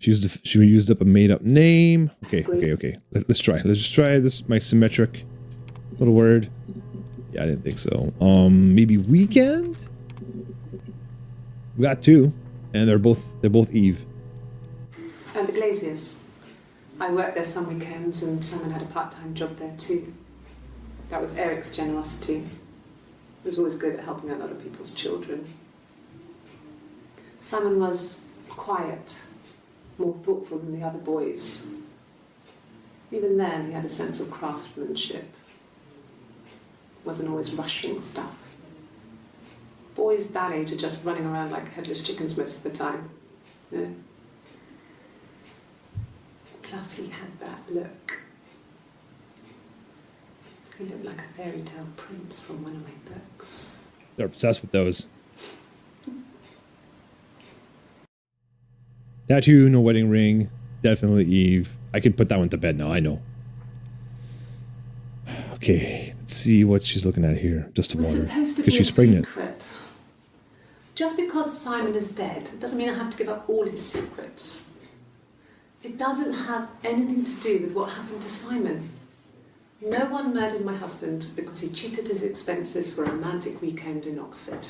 She used up a made up name. Okay. Let's try. Let's just try this. My symmetric little word. Yeah, I didn't think so. Maybe weekend. We got 2, and they're both Eve. And the Glaziers. I worked there some weekends, and Simon had a part-time job there too. That was Eric's generosity. He was always good at helping out other people's children. Simon was quiet, more thoughtful than the other boys. Even then, he had a sense of craftsmanship. Wasn't always rushing stuff. Boys that age are just running around like headless chickens most of the time. You know? Plus, he had that look. He looked like a fairy tale prince from one of my books. They're obsessed with those. Tattoo, no wedding ring. Definitely Eve. I could put that one to bed now, I know. Okay, let's see what she's looking at here. Just a water. Because she's pregnant. Secret. Just because Simon is dead doesn't mean I have to give up all his secrets. It doesn't have anything to do with what happened to Simon. No one murdered my husband because he cheated his expenses for a romantic weekend in Oxford.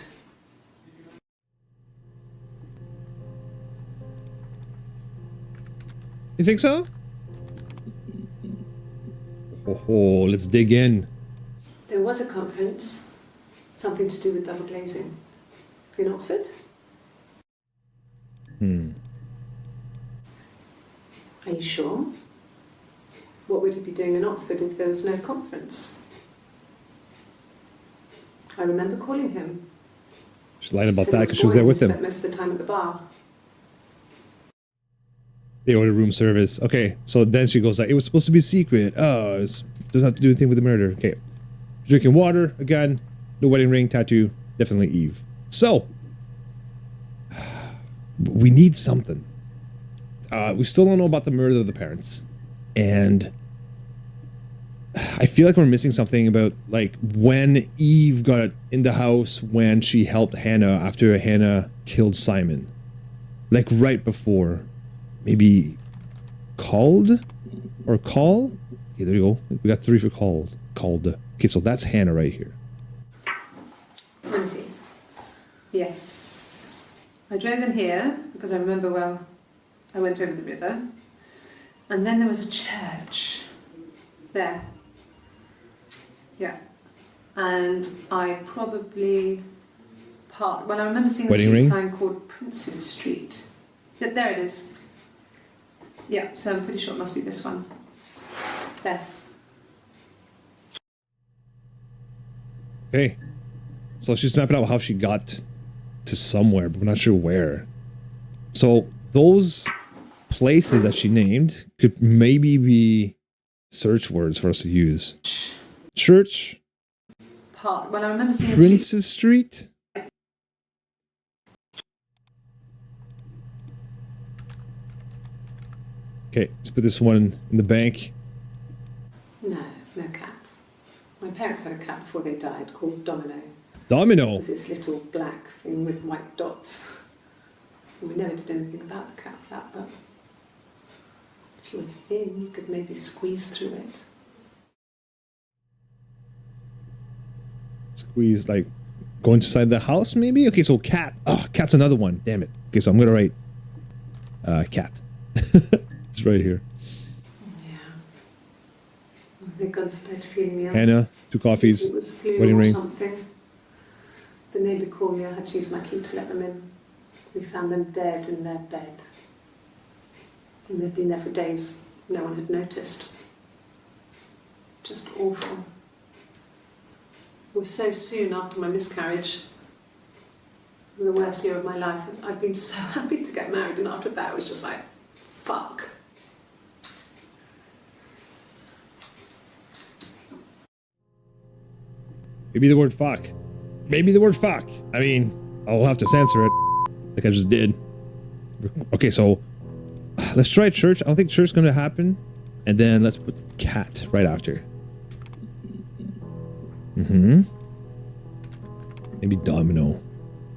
You think so? Oh, let's dig in. There was a conference, something to do with double glazing, in Oxford. Are you sure? What would he be doing in Oxford if there was no conference? I remember calling him. She's lying about that because she was there with him. Spent most of the time at the bar. They ordered room service. Okay, so then she goes like, it was supposed to be a secret. Oh, it doesn't have to do anything with the murder. Okay. Drinking water, again. No wedding ring, tattoo. Definitely Eve. So, we need something. We still don't know about the murder of the parents. And I feel like we're missing something about like when Eve got in the house when she helped Hannah after Hannah killed Simon. Like right before. Maybe called or call? Okay, there you go. We got 3 for calls. Called. Okay, so that's Hannah right here. Let me see. Yes. I drove in here because I remember well I went over the river. And then there was a church. There. Yeah. And I probably parked. Well, I remember seeing a street sign called Princess Street. There it is. Yeah, so I'm pretty sure it must be this one. There. Okay. So she's mapping out how she got to somewhere, but we're not sure where. So those places that she named could maybe be search words for us to use. Church. Park. Well, I remember seeing Princess Street. Okay, let's put this one in the bank. No cat. My parents had a cat before they died called Domino. Domino? It was this little black thing with white dots. And we never did anything about the cat flap, but if you were thin, you could maybe squeeze through it. Squeeze, like, go inside the house, maybe? Okay, so cat. Oh, cat's another one. Damn it. Okay, so I'm gonna write cat. It's right here. Yeah. They've gone to bed feeling ill. Hannah, 2 coffees, It was flu wedding or ring. something. The neighbour called me. I had to use my key to let them in. We found them dead in their bed. And they'd been there for days. No one had noticed. Just awful. It was so soon after my miscarriage. The worst year of my life. And I'd been so happy to get married, and after that it was just like, fuck. Maybe the word fuck. Maybe the word fuck. I mean, I'll have to censor it. Like I just did. Okay, so let's try church. I don't think church is going to happen. And then let's put cat right after. Maybe domino.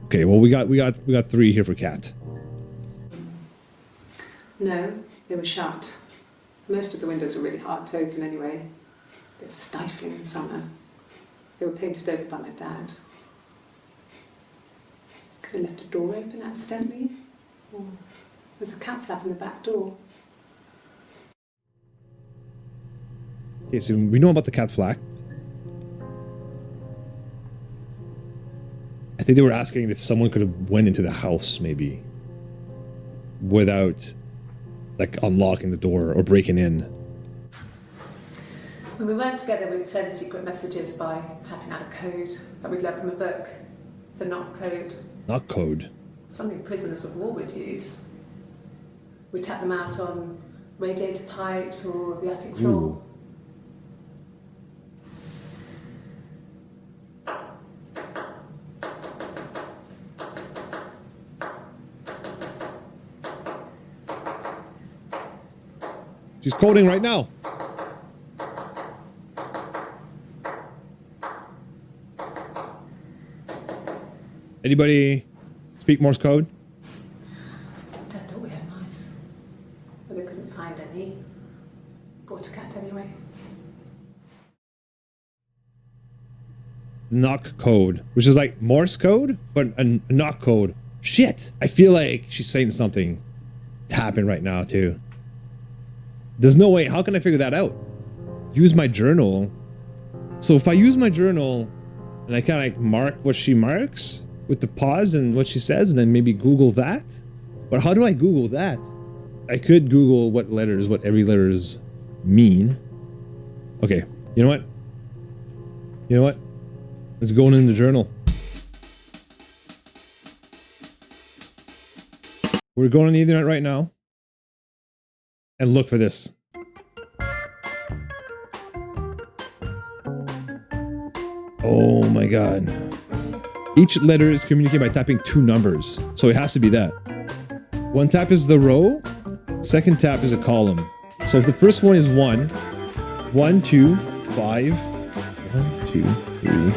Okay, well we got 3 here for cat. No, they were shut. Most of the windows are really hard to open anyway. They're stifling in summer. They were painted over by my dad. Could have left a door open accidentally. Or there's a cat flap in the back door. Okay, so we know about the cat flap. I think they were asking if someone could have went into the house, maybe, without, like, unlocking the door or breaking in. When we weren't together, we'd send secret messages by tapping out a code that we'd learned from a book. The knock code. Knock code? Something prisoners of war would use. We'd tap them out on radiator pipes or the attic floor. Ooh. She's coding right now. Anybody speak Morse code? Dad thought we had mice, but they couldn't find any. Bought a cat anyway. Knock code, which is like Morse code, but a knock code. Shit! I feel like she's saying something. Tapping right now too. There's no way. How can I figure that out? Use my journal. So if I use my journal and I kind of like mark what she marks with the pause and what she says, and then maybe Google that. But how do I Google that? I could Google what every letters mean. Okay. You know what? You know what? It's going in the journal. We're going on the internet right now and look for this. Oh my god. Each letter is communicated by tapping 2 numbers. So it has to be that. One tap is the row, second tap is a column. So if the first one is 1, 1, 2, 5, 1, 2, 3,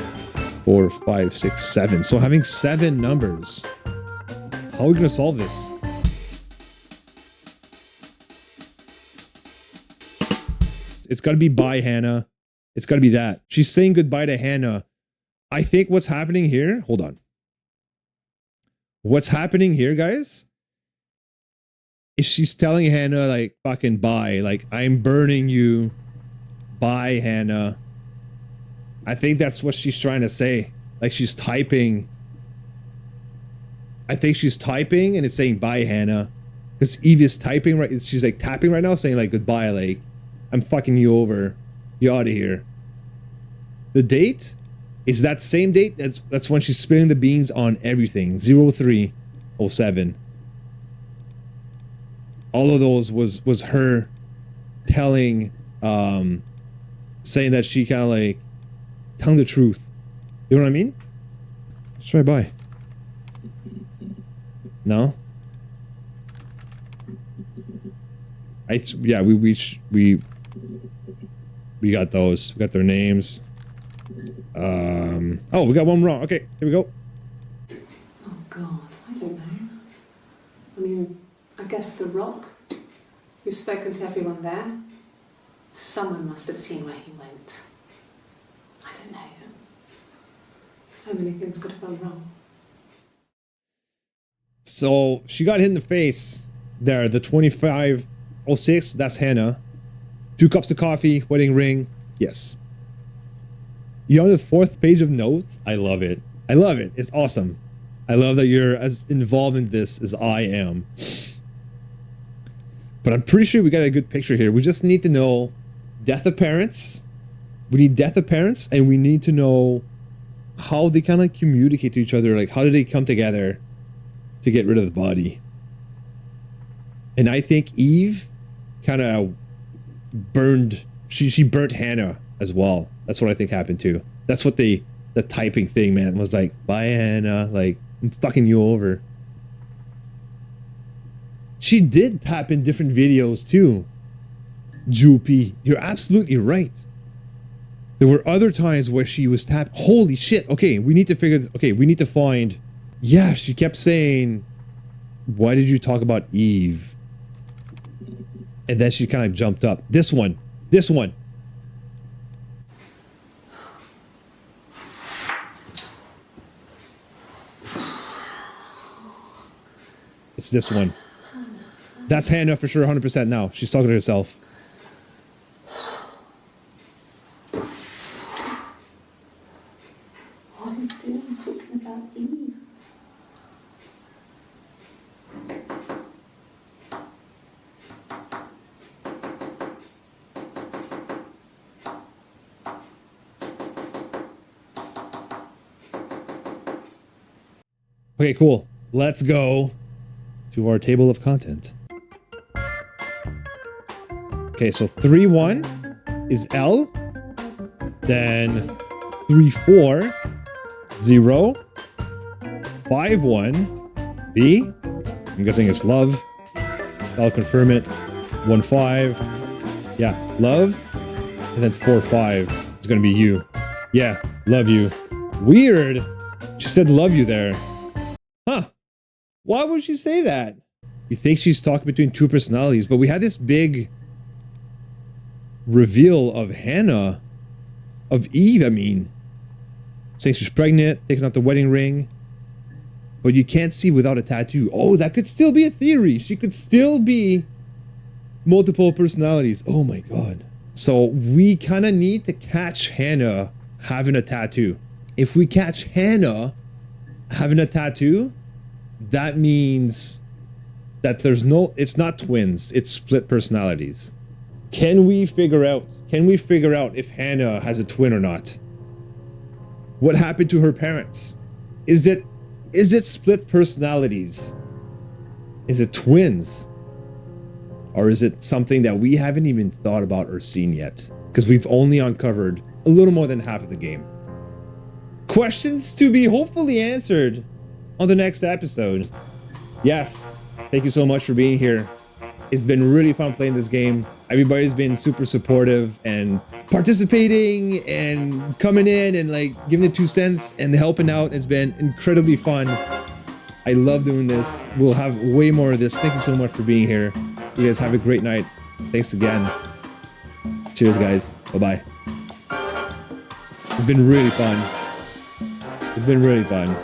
4, 5, 6, 7. So having 7 numbers. How are we gonna solve this? It's gotta be bye, Hannah. It's gotta be that. She's saying goodbye to Hannah. I think what's happening here, hold on. What's happening here, guys, is she's telling Hannah, like, fucking bye. Like, I'm burning you. Bye, Hannah. I think that's what she's trying to say. Like, she's typing. I think she's typing and it's saying bye, Hannah. Because Eve is typing right, she's like tapping right now, saying like goodbye, like, I'm fucking you over. You out of here. The date is that same date. That's when she's spilling the beans on everything. 0307. All of those was her telling, saying that she kind of like telling the truth. You know what I mean? Let's try bye. No. Yeah, we got those. We got their names. Oh, we got one wrong. Okay, here we go. Oh God, I don't know. I mean, I guess the Rock. You've spoken to everyone there. Someone must have seen where he went. I don't know. So many things could have gone wrong. So she got hit in the face there. The 2506. That's Hannah. 2 cups of coffee. Wedding ring. Yes. You're on the 4th page of notes. I love it. I love it. It's awesome. I love that you're as involved in this as I am. But I'm pretty sure we got a good picture here. We just need to know death of parents. We need death of parents, and we need to know how they kind of communicate to each other. Like, how do they come together to get rid of the body? And I think Eve kind of burned. She burnt Hannah as well. That's what I think happened too. That's what the typing thing, man, was like. Bye, Hannah. Like, I'm fucking you over. She did tap in different videos too. Joopy, you're absolutely right. There were other times where she was tapped. Holy shit. Okay, we need to figure. Okay, we need to find. Yeah, she kept saying, why did you talk about Eve? And then she kind of jumped up. This one. This one. It's this one. That's Hannah for sure, 100% now. She's talking to herself. What are you doing talking about Eve? Okay, cool. Let's go to our table of content. Okay, so 3-1 is L. Then 3-4, 0. 5-1, B. I'm guessing it's love. I'll confirm it. 1-5, Yeah, love, and then 4-5 is gonna be you. Yeah, love you. Weird. She said love you there. Huh. Why would she say that? You think she's talking between two personalities, but we had this big reveal of Hannah, of Eve, I mean. Saying she's pregnant, taking out the wedding ring. But you can't see without a tattoo. Oh, that could still be a theory. She could still be multiple personalities. Oh my God. So we kind of need to catch Hannah having a tattoo. If we catch Hannah having a tattoo, that means that it's not twins, it's split personalities. Can we figure out if Hannah has a twin or not? What happened to her parents? Is it split personalities? Is it twins? Or is it something that we haven't even thought about or seen yet? Because we've only uncovered a little more than half of the game. Questions to be hopefully answered on the next episode. Yes, thank you so much for being here. It's been really fun playing this game. Everybody's been super supportive and participating and coming in and like giving the 2 cents and helping out. It's been incredibly fun. I love doing this. We'll have way more of this. Thank you so much for being here. You guys have a great night. Thanks again. Cheers, guys. Bye-bye. It's been really fun. It's been really fun.